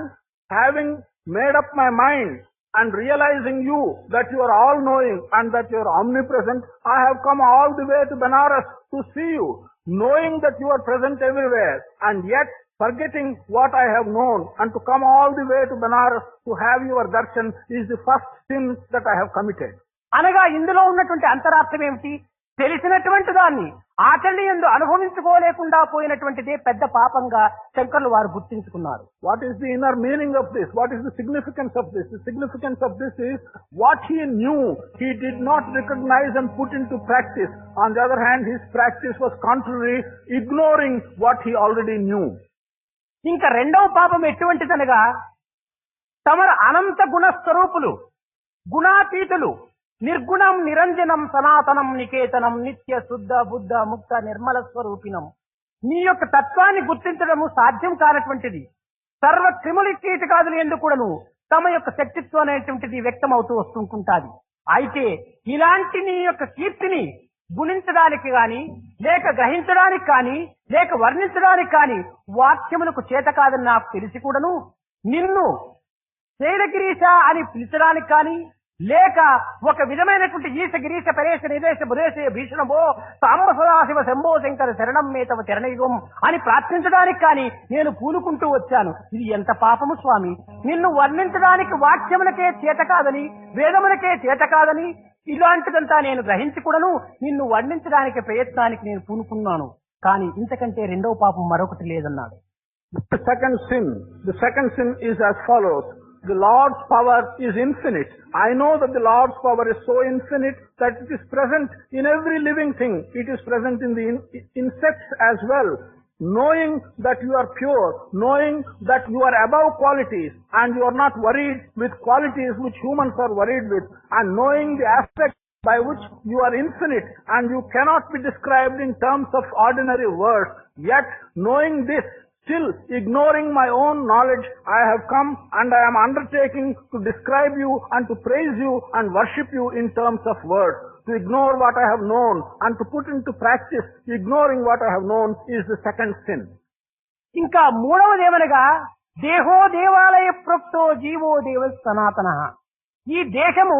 having made up my mind, and realizing you that you are all knowing and that you are omnipresent, I have come all the way to Benares to see you, knowing that you are present everywhere, and yet forgetting what I have known, and to come all the way to Benares to have your darshan is the first sin that I have committed. అనగా ఇందులో ఉన్నటువంటి అంతరార్థం ఏమిటి? తెలిసినటువంటి దాన్ని ఆచరణయందు అనుభవించుకోలేకుండా పోయినటువంటిదే పెద్ద పాపంగా శంకరులు వారు గుర్తించుకున్నారు. What is the inner meaning of this? What is the significance of this? The significance of this is what he knew, he did not recognize and put into practice. On the other hand, his practice was contrary, ignoring what he already knew. ఇంకా రెండవ పాపం ఎటువంటిదనగా తమరు అనంత గుణస్వరూపులు, గుణాతీతులు, నిర్గుణం నిరంజనం సనాతనం నికేతనం నిత్య శుద్ధ బుద్ధ ముక్త నిర్మల స్వరూపిణం. నీ యొక్క తత్వాన్ని గుర్తించడము సాధ్యం కానటువంటిది. సర్వ క్రిములు కీటకాదులు ఎందుకు కూడాను తమ యొక్క శక్తిత్వం అనేటువంటిది వ్యక్తం అవుతూ వస్తుంటుంటాది. అయితే ఇలాంటి నీ యొక్క కీర్తిని గుణించడానికి గాని, లేక గ్రహించడానికి కానీ, లేక వర్ణించడానికి కానీ వాక్యములకు చేత కాదని నాకు తెలిసి కూడాను నిన్ను శైలగిరీశ అని పిలిచడానికి కానీ, లేక ఒక విధమైనటువంటి ఈశ గిరీశ పరేశ నిదేశ బురేశ భీషణమో సాంబ సదాశివ శంభో శంకర శరణం మే తవ చరణయుగం అని ప్రార్థించడానికి కానీ నేను పూనుకుంటూ వచ్చాను. ఇది ఎంత పాపము స్వామి! నిన్ను వర్ణించడానికి వాక్యములకే చేత కాదని, వేదములకే చేత కాదని, ఇలాంటిదంతా నేను గ్రహించి కూడాను నిన్ను వర్ణించడానికి ప్రయత్నానికి నేను పూనుకున్నాను. కానీ ఇంతకంటే రెండవ పాపం మరొకటి లేదన్నాడు. The second sin is as follows. The Lord's power is infinite. I know that the Lord's power is so infinite that it is present in every living thing. It is present in the insects as well. Knowing that you are pure, knowing that you are above qualities and you are not worried with qualities which humans are worried with, and knowing the aspect by which you are infinite and you cannot be described in terms of ordinary words, yet knowing this, still ignoring my own knowledge, I have come and I am undertaking to describe you and to praise you and worship you in terms of words. To ignore what I have known and to put into practice ignoring what I have known is the second sin. ఇంకా మూడవదేమనగా దేహో దేవాలయ ప్రోక్తో GO దేవ సనాతన. ఈ దేశము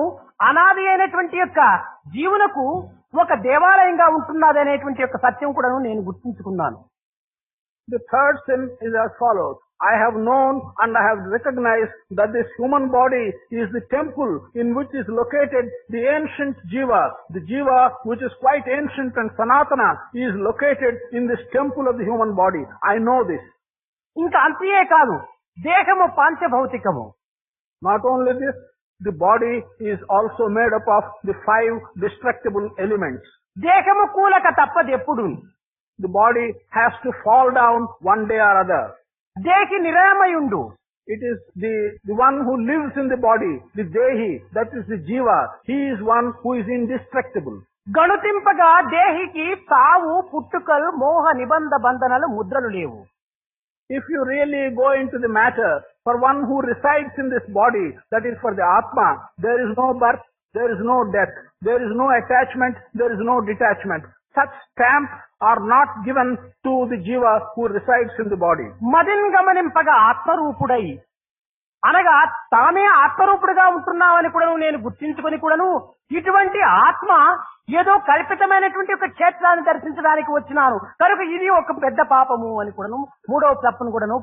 అనాది అయినటువంటి యొక్క జీవులకు ఒక దేవాలయంగా ఉంటున్నది అనేటువంటి యొక్క సత్యం కూడా నేను గుర్తించుకున్నాను. The third sin is as follows. I have known and I have recognized that this human body is the temple in which is located the ancient Jiva. The Jiva, which is quite ancient and Sanatana, is located in this temple of the human body. I know this. ఇంకా అంతే కాదు, దేహము పాంచభౌతికము. Not only this, the body is also made up of the 5 destructible elements. దేహము కూలక తప్పదెప్పుడు. The body has to fall down one day or other. దేహి నిరామయుండు. It is the one who lives in the body, the Dehi, that is the Jiva. He is one who is indestructible. గణుతింపగా దేహికి తావు పుట్టుకలు మోహ నిబంధ బంధనలు ముద్రలు లేవు. If you really go into the matter, for one who resides in this body, that is for the Atma, there is no birth, there is no death, there is no attachment, there is no detachment. Such stamps are not given to the Jiva who resides in the body. Madin గమనింపగా ఆత్మరూపుడై అనగా తామే ఆత్మరూపుడుగా ఉంటున్నామని కూడా నేను గుర్తించుకొని కూడాను ఇటువంటి ఆత్మ ఏదో కల్పితమైనటువంటి ఒక క్షేత్రాన్ని దర్శించడానికి వచ్చినాను కనుక ఇది ఒక పెద్ద పాపము అని కూడాను మూడవ తప్పును కూడాను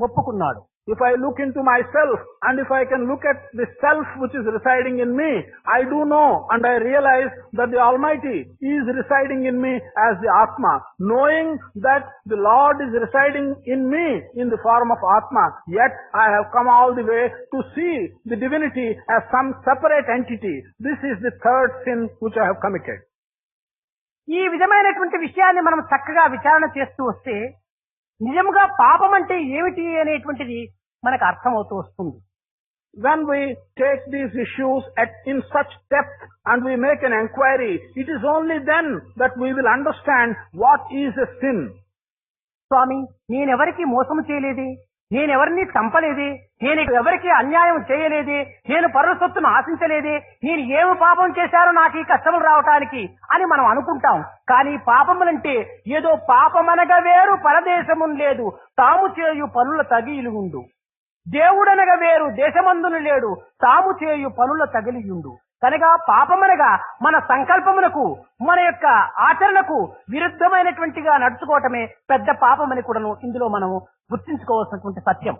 ఒప్పుకున్నాడు. If I look into myself and if I can look at the self which is residing in me, I do know and I realize that the Almighty is residing in me as the Atma. Knowing that the Lord is residing in me in the form of Atma, yet I have come all the way to see the divinity as some separate entity. This is the third sin which I have committed. ఈ విధమైనటువంటి విషయాన్ని మనం చక్కగా విచారణ చేస్తూ వస్తే నిజముగా పాపం అంటే ఏమిటి అనేటువంటిది మనకు అర్థమవుతూ వస్తుంది. When we take these issues in such depth and we make an enquiry, it is only then that we will understand what is a sin. స్వామి, నేనెవరికి మోసం చేయలేదే, నేనెవరిని చంపలేదే, నేను ఎవరికి అన్యాయం చేయలేదే, నేను పరుల సొత్తును ఆశించలేదే, నేను ఏమి పాపం చేశారో నాకు ఈ కష్టములు రావటానికి అని మనం అనుకుంటాం. కానీ పాపములంటే ఏదో పాపమనగా వేరు పరదేశము లేదు, తాము చేయు పనుల తగిలు ఉండు. దేవుడనగా వేరు దేశమందును లేడు తాము చేయు పనుల తగిలియుండు. కనుక పాపమనగా మన సంకల్పమునకు మన యొక్క ఆచరణకు విరుద్ధమైనటువంటిగా నడుచుకోవటమే పెద్ద పాపమని కూడాను ఇందులో మనం గుర్తించుకోవాల్సినటువంటి సత్యం.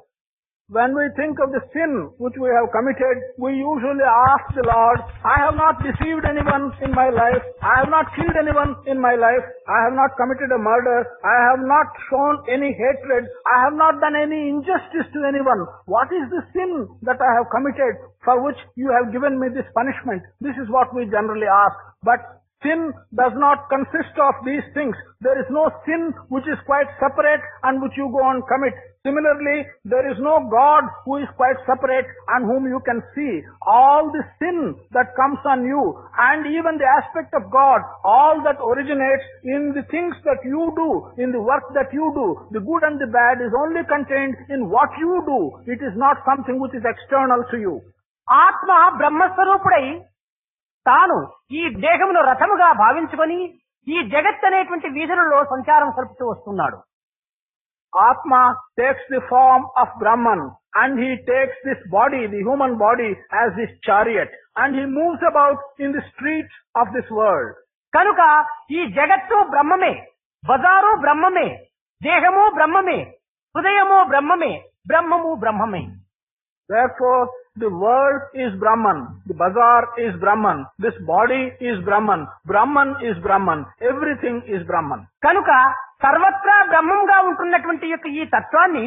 When we think of the sin which we have committed, we usually ask the Lord, I have not deceived anyone in my life, I have not killed anyone in my life, I have not committed a murder, I have not shown any hatred, I have not done any injustice to anyone. What is the sin that I have committed for which you have given me this punishment? This is what we generally ask. But sin does not consist of these things. There is no sin which is quite separate and which you go and commit. Similarly, there is no God who is quite separate and whom you can see. All the sin that comes on you and even the aspect of God, all that originates in the things that you do, in the work that you do, the good and the bad is only contained in what you do. It is not something which is external to you. ఆత్మ బ్రహ్మస్వరూపుడై తాను ఈ దేహమును రథముగా భావించుకొని ఈ జగత్ అనేటువంటి వీధులలో సంచారం సలుపుతూ వస్తున్నాడు. Atma takes the form of Brahman and he takes this body, the human body, as his chariot and he moves about in the streets of this world. కనుక ఈ జగత్తు బ్రహ్మమే, బజారు బ్రహ్మమే, దేహము బ్రహ్మమే, హృదయము బ్రహ్మమే, బ్రహ్మము బ్రహ్మమే. Therefore, the world is Brahman, the bazaar is Brahman, this body is Brahman, Brahman is Brahman, everything is Brahman. కనుక సర్వత్రా బ్రహ్మంగా ఉంటున్నటువంటి యొక్క ఈ తత్వాన్ని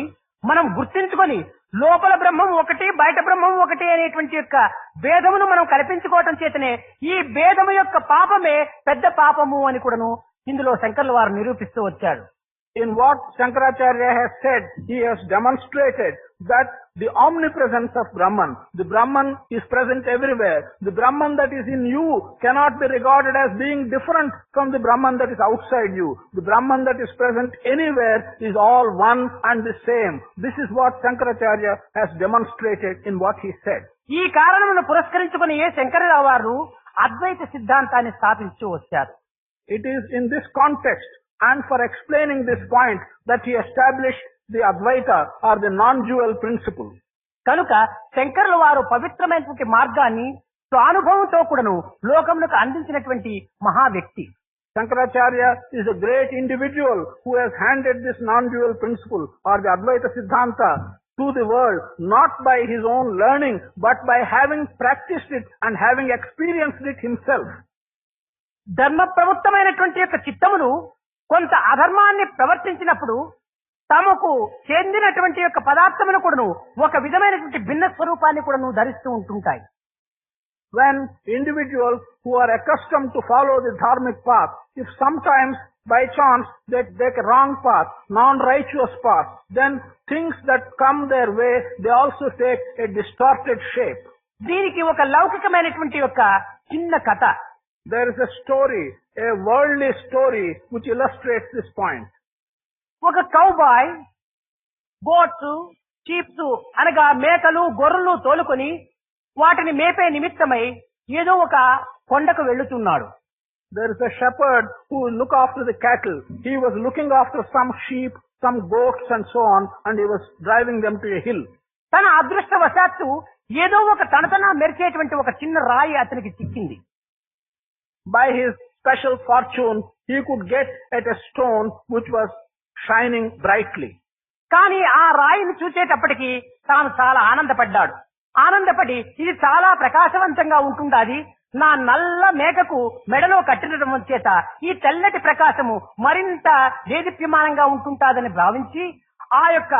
మనం గుర్తించుకొని లోపల బ్రహ్మం ఒకటి బయట బ్రహ్మం ఒకటి అనేటువంటి యొక్క భేదమును మనం కల్పించుకోవటం చేతనే ఈ భేదము యొక్క పాపమే పెద్ద పాపము అని కూడాను ఇందులో శంకర్ల వారు నిరూపిస్తూ వచ్చాడు. In what Shankaracharya has said, he has demonstrated that the omnipresence of Brahman, the Brahman is present everywhere. The Brahman that is in you cannot be regarded as being different from the Brahman that is outside you. The Brahman that is present anywhere is all one and the same. This is what Shankaracharya has demonstrated in what he said. ఈ కారణమును పురస్కరించుకొని శంకరరావు వారు అద్వైత సిద్ధాంతాన్ని స్థాపించు వచ్చారు. It is in this context and for explaining this point that he established the Advaita or the non-dual principle. కనుక శంకరుల వారు పవిత్రమైనటువంటి మార్గాన్ని స్వానుభవంతో కూడాను లోకములకు అందించినటువంటి మహా వ్యక్తి. Shankaracharya is a great individual who has handed this non-dual principle or the Advaita Siddhanta to the world, not by his own learning, but by having practiced it and having experienced it himself. ధర్మ ప్రవృత్తమైనటువంటి యొక్క చిత్తమును కొంత అధర్మాన్ని ప్రవర్తించినప్పుడు తమకు చెందినటువంటి యొక్క పదార్థమును కూడాను ఒక విధమైనటువంటి భిన్న స్వరూపాన్ని కూడాను ధరిస్తూ ఉంటుంటాయి. When individuals who are accustomed to follow the dharmic path, if sometimes by chance they take a wrong path, non-righteous path, then things that come their way, they also take a distorted shape. దీనికి ఒక లౌకికమైనటువంటి యొక్క చిన్న కథ. There is a story, a worldly story which illustrates this point. ఒక cowboy goats, sheeps అనగా మేకలు, గొర్రెలు తోలుకొని వాటిని మేపే నిమిత్తమై ఏదో ఒక కొండకు వెళ్తున్నాడు. There is a shepherd who look after the cattle. He was looking after some sheep, some goats and so on, and he was driving them to a hill. తన అదృష్టవశాత్తు ఏదో ఒక తనతన మెరిచేటువంటి ఒక చిన్న రాయి అతనికి చిక్కింది. By his special fortune, he could get at a stone which was shining brightly. కానీ ఆ రాయిని చూసేటప్పటికి తాను చాలా ఆనందపడ్డాడు. ఆనందపడి ఇది చాలా ప్రకాశవంతంగా ఉంటుండాది, నా నల్ల మేకకు మెడలో కట్టినడం చేత ఈ తెల్లటి ప్రకాశము మరింత దేదీప్యమానంగా ఉంటుంటాదని భావించి ఆ యొక్క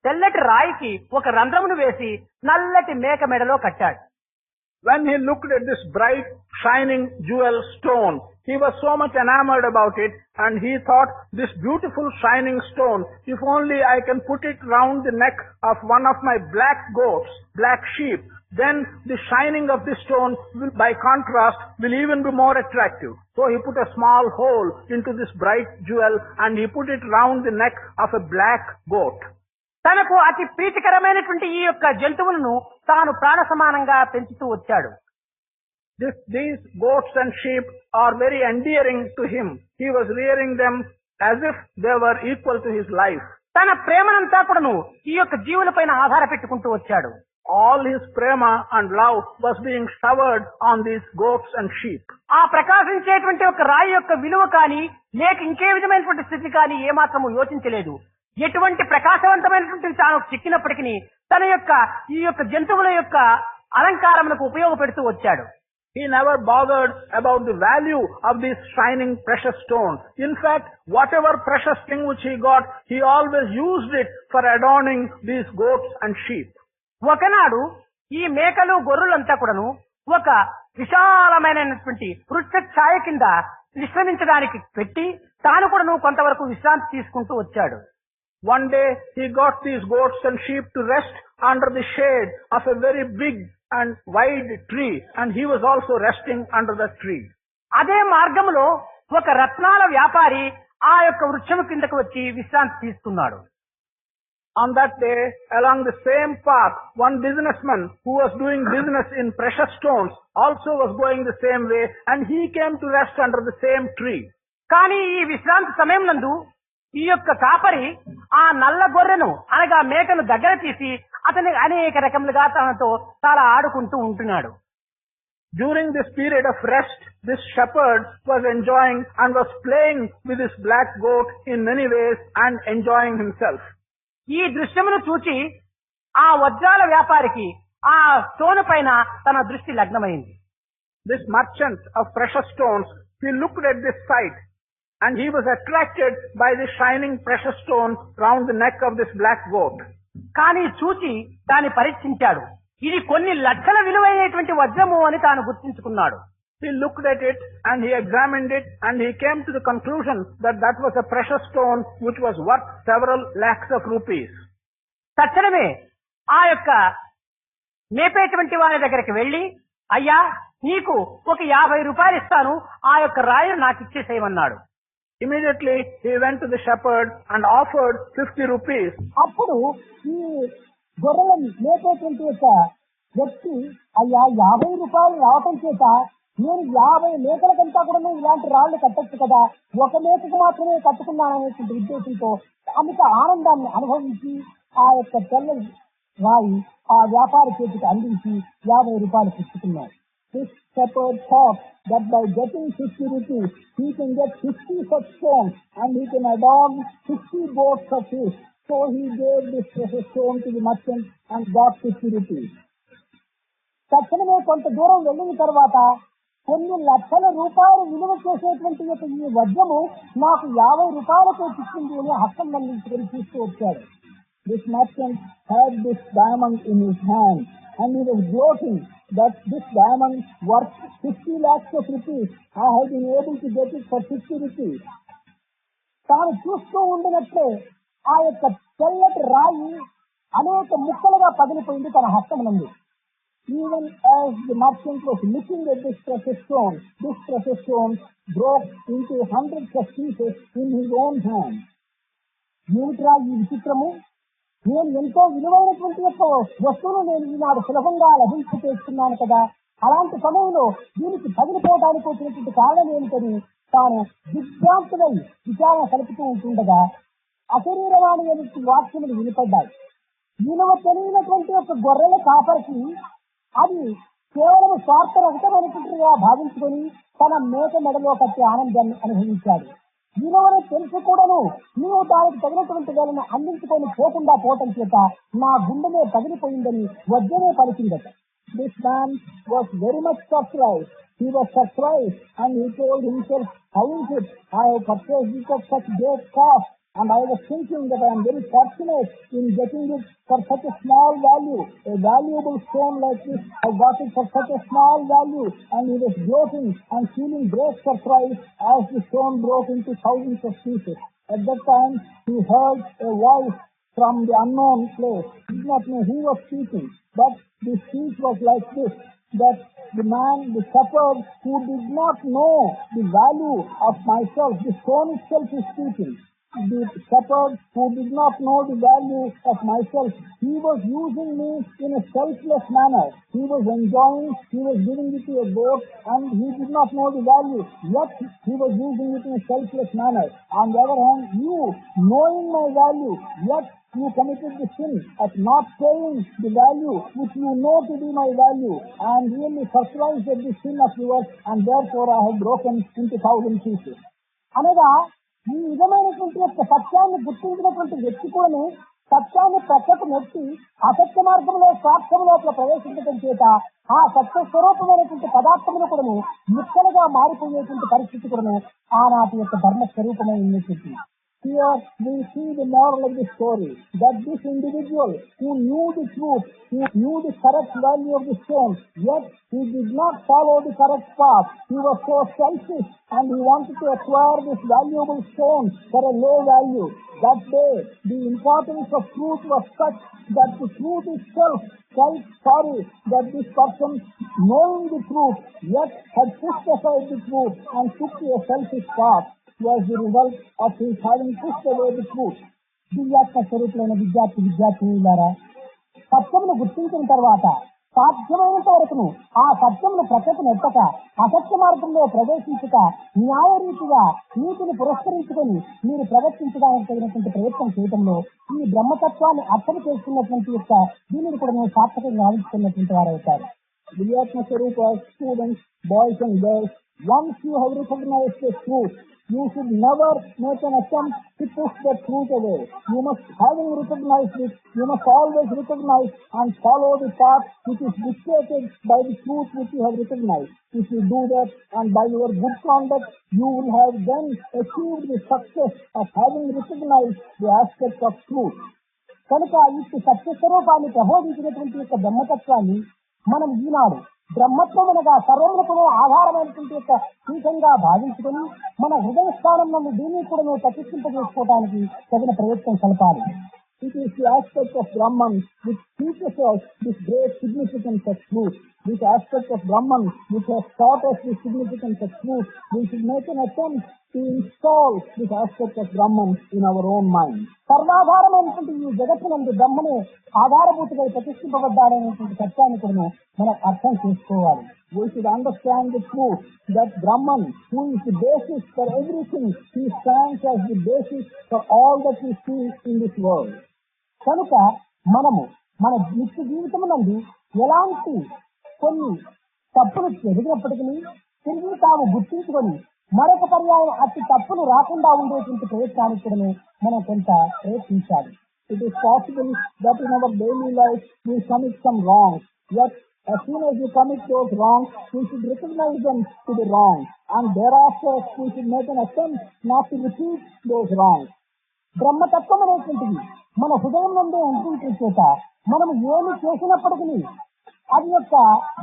తెల్లటి రాయికి ఒక రంధ్రమును వేసి నల్లటి మేక మెడలో కట్టాడు. When he looked at this bright, shining jewel stone, he was so much enamored about it, and he thought, this beautiful shining stone, if only I can put it round the neck of one of my black goats, black sheep, then the shining of this stone will, by contrast, will even be more attractive. So he put a small hole into this bright jewel, and he put it round the neck of a black goat. తనకు అతి ప్రీతికరమైనటువంటి ఈ యొక్క జంతువులను తాను ప్రాణ సమానంగా పెంచుతూ వచ్చాడు. These goats and sheep are very endearing to him. He was rearing them as if they were equal to his life. తన ప్రేమనంతా కూడాను ఈ యొక్క జీవులపైన ఆధారపెట్టుకుంటూ వచ్చాడు. All his prema and love was being showered on these goats and sheep. ఆ ప్రకాశించేటువంటి ఒక రాయి యొక్క విలువ కానీ లేక ఇంకే విధమైనటువంటి స్థితి కానీ ఏమాత్రము యోచించలేదు. ఎటువంటి ప్రకాశవంతమైనటువంటి తాను చిక్కినప్పటికీ తన యొక్క ఈ యొక్క జంతువుల యొక్క అలంకారములకు ఉపయోగపెడుతూ వచ్చాడు. He never bothered about the value of these shining precious stones. In fact, whatever precious thing which he got, he always used it for adorning these goats and sheep. ఒకనాడు ఈ మేకలు గొర్రెలంతా కూడాను ఒక విశాలమైనటువంటి వృక్ష ఛాయ కింద విశ్రమించడానికి పెట్టి తాను కూడాను కొంతవరకు విశ్రాంతి తీసుకుంటూ వచ్చాడు. One day he got these goats and sheep to rest under the shade of a very big and wide tree, and he was also resting under that tree. అదే మార్గంలో ఒక రత్నాల వ్యాపారి ఆ యొక్క వృక్షము కిందకు వచ్చి విశ్రాంతి తీసుకున్నాడు. On that day, along the same path, one businessman who was doing business in precious stones also was going the same way, and he came to rest under the same tree. కానీ ఈ విశ్రాంతి సమయం నందు ఈ యొక్క కాపరి ఆ నల్ల గొర్రెను అనగా మేకను దగ్గర తీసి అతని అనేక రకములుగా తనతో చాలా ఆడుకుంటూ ఉంటున్నాడు. During this period of rest, this shepherd was enjoying and was playing with his black goat in many ways and enjoying himself. ఈ దృశ్యమును చూచి ఆ వజ్రాల వ్యాపారికి ఆ స్టోన్ పైన తన దృష్టి లగ్నమైంది. This merchant of precious stones, he looked at this sight and he was attracted by the shining precious stone round the neck of this black goat. కానీ చూచి దాన్ని పరీక్షించాడు. ఇది కొన్ని లక్షల విలువైనటువంటి వజ్రము అని తాను గుర్తించుకున్నాడు. He looked at it and he examined it and he came to the conclusion that that was a precious stone which was worth several lakhs of rupees. తక్షణమే ఆ యొక్క మేపేటువంటి వారి దగ్గరికి వెళ్లి, అయ్యా నీకు ఒక 50 రూపాయలు ఇస్తాను, ఆ యొక్క రాయిని నాకు ఇచ్చేసేయమన్నాడు. Immediately he went to the shepherd and offered 50 rupees. అప్పుడు ఈ గొర్రెలను మేపేటువంటి యొక్క వ్యక్తి, అయ్యా 50 రూపాయలు రావటం చేత నేను 50 మేకలకంతా కూడా ఇలాంటి రాళ్లు కట్టచ్చు కదా, ఒక మేకకు మాత్రమే కట్టుకున్నాననేటువంటి ఉద్దేశంతో అమిత ఆనందాన్ని అనుభవించి ఆ యొక్క తెల్ల రాయి ఆ వ్యాపారి చేతికి అందించి 50 రూపాయలు పుచ్చుకున్నాడు. This shepherd thought that by getting 50 rupees, he can get 50 such stones and he can adorn 50 goats of his. So he gave this precious stone to the merchant and got 50 rupees. తక్షణమే కొంత దూరం వెళ్ళిన తర్వాత కొన్ని లక్షల రూపాయలు విలువ చేసేటువంటి ఈ వజ్రము నాకు 50 రూపాయలతో చిక్కింది అని హస్తం మళ్లించుకొని చూస్తూ వచ్చాడు. This merchant had this diamond in his hand and he was gloating that this diamond worth 50 lakhs of rupees. I have been able to get it for 50 rupees. తాను చూస్తూ ఉండినట్లే ఆ యొక్క తెల్లటి రాయి అనేక ముక్కలుగా పగిలిపోయింది తన హస్తం నుండి. Even as the merchant was looking at this precious stone broke into hundreds of pieces in his own hand. ఏమిట్రా ఈ విచిత్రము, నేను ఎంతో విలువైనటువంటి యొక్క వస్తువును నేను ఈనాడు సులభంగా లభించుకేస్తున్నాను కదా, అలాంటి సమయంలో దీనికి పగిలిపోవడానికి వచ్చినటువంటి కారణం ఏమిటని తాను దిగ్భ్రాంతులై విచారణ కలుపుతూ ఉంటుండగా అశరీరవాణి అనేటువంటి వాక్యములు వినపడ్డాయి. విలువ తెలియనటువంటి ఒక గొర్రెల కాపరికి అది కేవలం స్వార్థరహితమైనటువంటిగా భావించుకొని తన మేక మెడలో కట్టి ఆనందాన్ని అనుభవించాడు. విలువను తెలుసు కూడాను నీవు దానికి తగినటువంటి వేళను అందించుకొని పోకుండా పోవటం చేత నా గుండెనే పగిలిపోయిందని వజ్రమే పలికిందట. This man was very much surprised. He was surprised and he told himself, how is it I have purchased it at such great cost, and I was thinking that I am very fortunate in getting it for such a small value. A valuable stone like this, I got it for such a small value. And he was gloating and feeling great surprise as the stone broke into thousands of pieces. At that time, he heard a voice from the unknown place. He did not know who was speaking, but the speech was like this, that the man, the shepherd who did not know the value of myself, the stone itself is speaking. the shepherd who did not know the value of myself, he was using me in a selfless manner. He was enjoying, he was giving it to a goat, and he did not know the value, yet he was using it in a selfless manner. On the other hand, you, knowing my value, yet you committed the sin of not paying the value which you know to be my value, and really surprised at the sin of yours, and therefore I have broken into 1,000 pieces. అనగా ఈ విధమైనటువంటి యొక్క సత్యాన్ని గుర్తించినటువంటి వ్యక్తి కూడా సత్యాన్ని ప్రక్కకు నెట్టి అసత్య మార్గంలో స్వార్థంలోకి ప్రవేశించడం చేత ఆ సత్య స్వరూపమైనటువంటి పదార్థములు కూడా ముక్కలుగా మారిపోయేటువంటి పరిస్థితి కూడా ఆనాటి యొక్క ధర్మ స్వరూపమై ఉన్నటువంటి. Here we see the moral of the story, that this individual who knew the truth, who knew the correct value of the stone, yet he did not follow the correct path. He was so selfish and he wanted to acquire this valuable stone for a low value. That day, the importance of truth was such that the truth itself felt sorry that this person, knowing the truth, yet had pushed aside the truth and took to a selfish path, was the result of his having pushed away the truth. దివ్యాత్మ స్వరూపులైన విద్యార్థులారా, సత్యమును గుర్తించిన తర్వాత సాధ్యమైనంత వరకును ఆ సత్యమును ప్రక్కకు నెట్టక అసత్య మార్గంలో ప్రవేశించక న్యాయరీతిగా నీతిని పురస్కరించుకొని మీరు ప్రవర్తించడానికి తగినటువంటి ప్రయత్నం చేయడంలో ఈ బ్రహ్మతత్వాన్ని అర్థం చేసుకున్నటువంటి యొక్క దీనిని కూడా మేము సార్థకంగా ఆలోచిస్తున్నటువంటి వారు అవుతారు. దివ్యాత్మ స్వరూప students, boys and girls, once you have recognized the truth, you should never make an attempt to push the truth away. You must, having recognized it, you must always recognize and follow the path which is dictated by the truth which you have recognized. If you do that, and by your good conduct, you will have then achieved the success of having recognized the aspect of truth. కనుక ఇటు సత్యస్వరూపాన్ని ప్రబోధించినటువంటి యొక్క బ్రహ్మతత్వాన్ని మనం ఈనాడు బ్రహ్మత్వం అనగా సర్వములకు ఆధారమైనటువంటి యొక్క పీఠంగా భావించుకొని మన హృదయ స్థానం నుండి దీన్ని కూడా ప్రతిష్ఠింపజేసుకోవడానికి తగిన ప్రయత్నం కలపాలి. It is the aspect of Brahman which teaches us this great significance of truth. This aspect of Brahman which has taught us the significance of truth. We should make an attempt to install this aspect of Brahman in our own mind. సర్వాధారమైనటువంటి ఈ జగత్తునందు బ్రహ్మనే ఆధారభూతిగా ప్రతిష్ఠింపబడ్డాడనేటువంటి సత్యాన్ని కూడా మనం అర్థం చేసుకోవాలి. We should understand the truth that Brahman, who is the basis for everything, he stands as the basis for all that we see in this world. కనుక మనము మన నిత్య జీవితమునందు ఎలాంటి కొన్ని తప్పులు జరిగినప్పటికీ తిరిగి తాము గుర్తించుకొని మరొక పర్యాయం అతి తప్పులు రాకుండా ఉండేటువంటి ప్రయత్నానికి కూడా మనం కొంత ప్రయత్నించాలి. It is possible that in our daily life we commit some wrongs, yet as soon as we commit those wrongs, we should recognize them to be wrong, and thereafter we should make an attempt not to repeat those wrongs. బ్రహ్మతత్వం అనేటువంటిది మన హృదయం నుండే ఉంటుంది చేత మనం ఏమి చేసినప్పటికీ అది యొక్క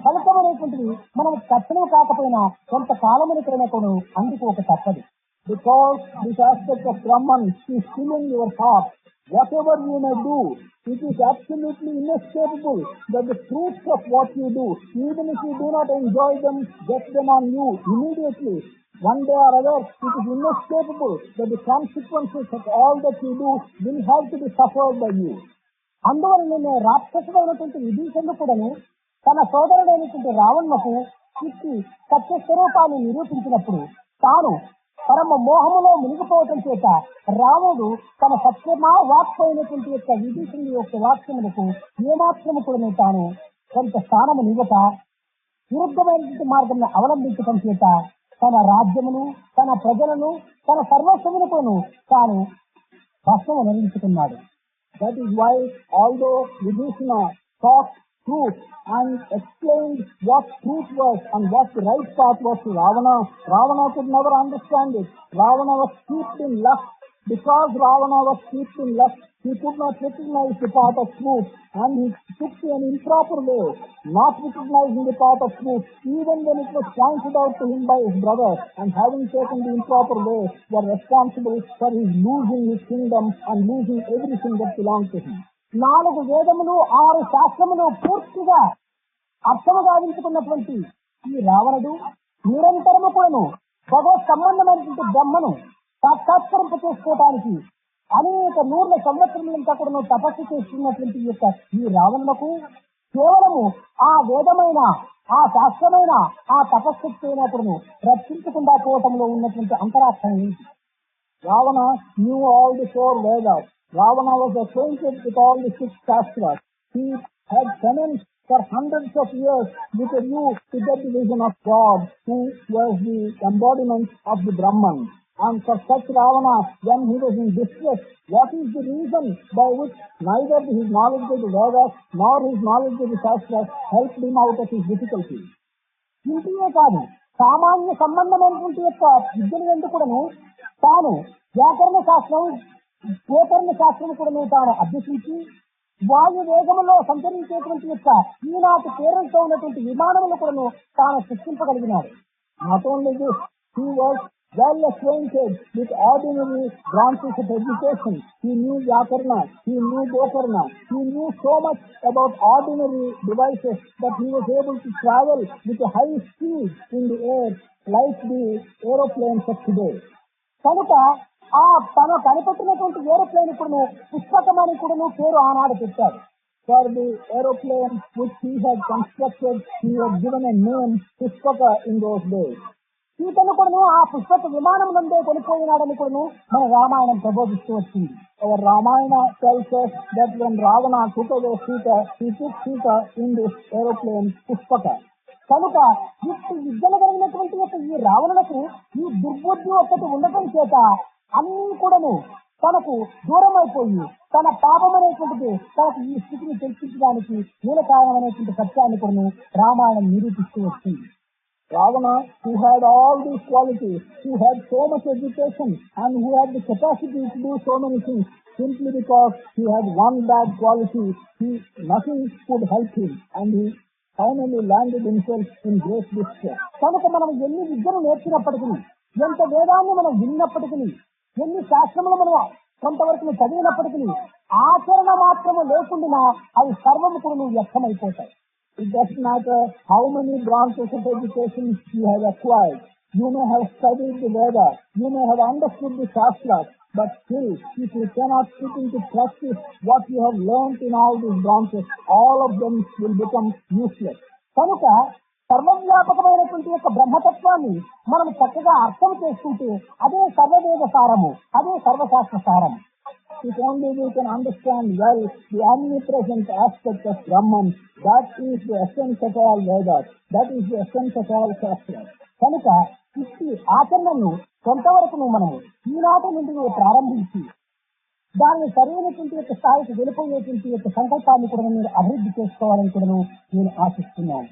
ఫలితం అనేటువంటిది మనం తక్షణం కాకపోయినా కొంత కాలమునికైనా కూడా అందుకోక తప్పదు. Because this aspect of Brahman is still in your heart, whatever you may do, it is absolutely inescapable that the fruits of what you do, even if you do not enjoy them, get them on you immediately. One day or other, it is inescapable that the consequences of all that you do will have to be suffered by you. అందువలన రాక్షసుడైనటువంటి విభీషణుడు కూడా తన సోదరుడైనటువంటి రావణులకు ఇచ్చి సత్యస్వరూపాన్ని నిరూపించినప్పుడు తాను పరమ మోహములో మునిగిపోవటం చేత రాముడు తన సత్యమా వాక్యమైనటువంటి యొక్క విభీషణుడి యొక్క వాక్యములకు ఏమాత్రము కూడా తాను కొంత స్థానము నివ్వక విరుద్ధమైనటువంటి మార్గంలో అవలంబించటం చేత తన రాజ్యమును, తన ప్రజలను, తన సర్వస్వములతోనూ తాను భస్మము నిర్మించుకున్నాడు. That is why, although Vibhishana taught truth and explained what truth was and what the right path was to Ravana, Ravana could never understand it. Ravana was steeped in lust. Because Ravana was steeped in lust, he could not recognize the path of truth, and he took to an improper way, not recognizing the path of truth, even when it was pointed out to him by his brother, and having taken the improper way, were responsible for his losing his kingdom and losing everything that belonged to him. 4 వేదములు 6 శాస్త్రములు పూర్తిగా అర్థము గావించుకున్నటువంటి ఈ రావణుడు నిరంతరము కూడాను భగవత్ సంబంధమైనటువంటి బ్రహ్మను సాక్షాత్కరింప చేసుకోవటానికి అనేక నూర్ల సంవత్సరములంతా కూడా తపస్సు చేస్తున్నటువంటి యొక్క ఈ రావణులకు కేవలము ఆ వేదమైన ఆ శాస్త్రమైన ఆ తపస్శక్తి అయినప్పుడు రక్షించకుండా పోవటంలో ఉన్నటువంటి అంతరార్థం ఏంటి? Ravana knew all the 4 Vedas. Ravana was acquainted with all the 6 Shastras. He had penance for hundreds of years with a view to get the vision of God, who was the embodiment of the Brahman. And for such Ravana, when he was in distress, what is the reason by which neither his knowledge of the Vedas nor his knowledge of the Shastras helped him out of his difficulty? ఇంటియే కాదు, సామాన్య సంబంధమైనటువంటి యొక్క విద్యను ఎందుకు కూడాను తాను వ్యాకరణ శాస్త్రం గోకరణ శాస్త్రం కూడాను తాను అభ్యసించి వాయు వేగములో సంచరించేటువంటి యొక్క ఈనాటి పేరులతో ఉన్నటువంటి విమానములు కూడాను తాను సృష్టింపగలిగినాడు. Not only this, he was well acquainted with ordinary branches of education. He knew Vyakarna, he knew Gokarna, he knew so much about ordinary devices that he was able to travel with a high speed in the air like the aeroplanes of today. కనుక ఆ తను కనిపెట్టినటువంటి aeroplane ఇప్పుడు పుష్పకమని కూడా పేరు ఆనాడు పెట్టాడు. For the aeroplane which he had constructed, he had given a name Pushpaka in those days. సీతను కూడా ఆ పుష్పక విమానం నుండే కొనిపోయినాడని కూడా మన రామాయణం ప్రబోధిస్తూ వచ్చింది. Ramayana tells us that when Ravana took away Sita, he took Sita in this aeroplane Pushpaka. కనుక ఇట్టి విద్యలు కలిగినటువంటి యొక్క ఈ రావణులకు ఈ దుర్బుద్ధి ఒక్కటి ఉండటం చేత అన్ని కూడాను తనకు దూరం అయిపోయి తన పాపం అనేటువంటిది తనకు ఈ స్థితిని తెలిసించడానికి మూల కారణం అనేటువంటి సత్యాన్ని కూడా రామాయణం నిరూపిస్తూ వచ్చింది. Ravana, who had all these qualities, who had so much education and who had the capacity to do so many things, simply because he had one bad quality, nothing could help him and he finally landed himself in great distress. కనుక మనం ఎన్ని విద్యను నేర్చినప్పటికీ, ఎంత వేదాన్ని మనం విన్నప్పటికీ, ఎన్ని శాస్త్రములు మనం కొంతవరకు చదివినప్పటికీ ఆచరణ మాత్రము లేకుండా అవి సర్వము కూడా వ్యర్థమైపోతాయి. It doesn't matter how many branches of education you have acquired. You may have studied the Vedas, you may have understood the Shastras, but still, if you cannot put into practice what you have learned in all these branches, all of them will become useless. కనుక సర్వవ్యాపకమైనటువంటి యొక్క బ్రహ్మతత్వాన్ని మనం చక్కగా అర్థం చేసుకుంటే అదే సర్వవేద సారము, అదే సర్వశాస్త్ర సారము. If only we can understand well the omnipresent aspect of Brahman, that is the essence of all Vedas, that is the essence of all Shastras. కనుక ఇట్టి ఆచరణను కొంతవరకు మనము ఈనాటి నుండి ప్రారంభించి దాన్ని సరైనటువంటి యొక్క స్థాయికి వెళ్ళిపోయేటువంటి యొక్క సంకల్పాన్ని కూడా మీరు అభివృద్ధి చేసుకోవాలని కూడా నేను ఆశిస్తున్నాను.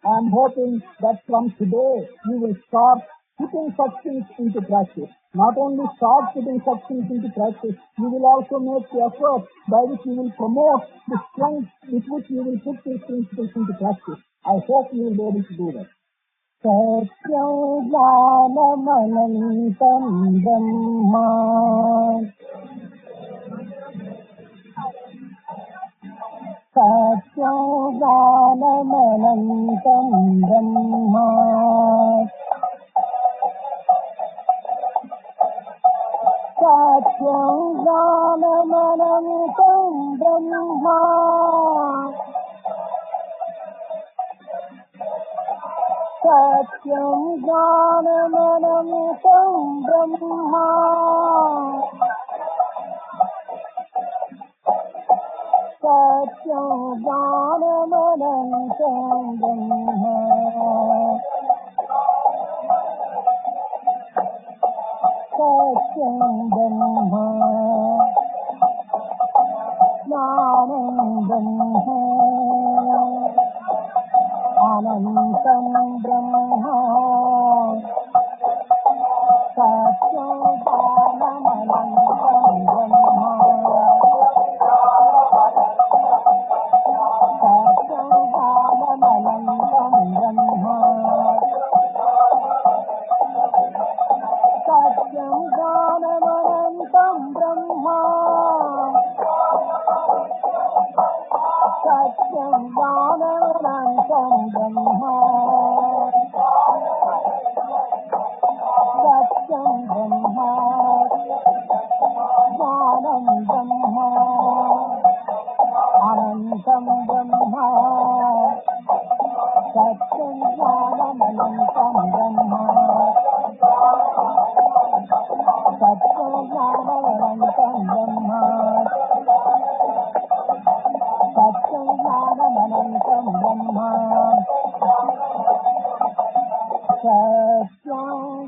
I am hoping that from today you will start putting such things into practice. Not only start putting such things into practice, you will also make the effort by which you will promote the strength with which you will put these principles into practice. I hope you will be able to do that. Satyam Jnanamanantam Brahma Satyam Jnanamanantam Brahma Satyam Jnanamanantam Brahma Satyam Jnanamanantam Brahma Satyam Jnanamanantam Brahma Satyam Brahma Jnanam Brahma Anantam Brahma Satyam Jnanamanantam Brahma Satyam Jnanamanantam Brahma Satyam Jnanamanantam Brahma Satyam Jnanamanantam Brahma Satyam Brahma Brahma अनन्तं Brahma सत्यं ज्ञानमनन्तं ब्रह्मा सत्यं ज्ञानमनन्तं ब्रह्मा सत्यं ज्ञानमनन्तं ब्रह्मा सत्यं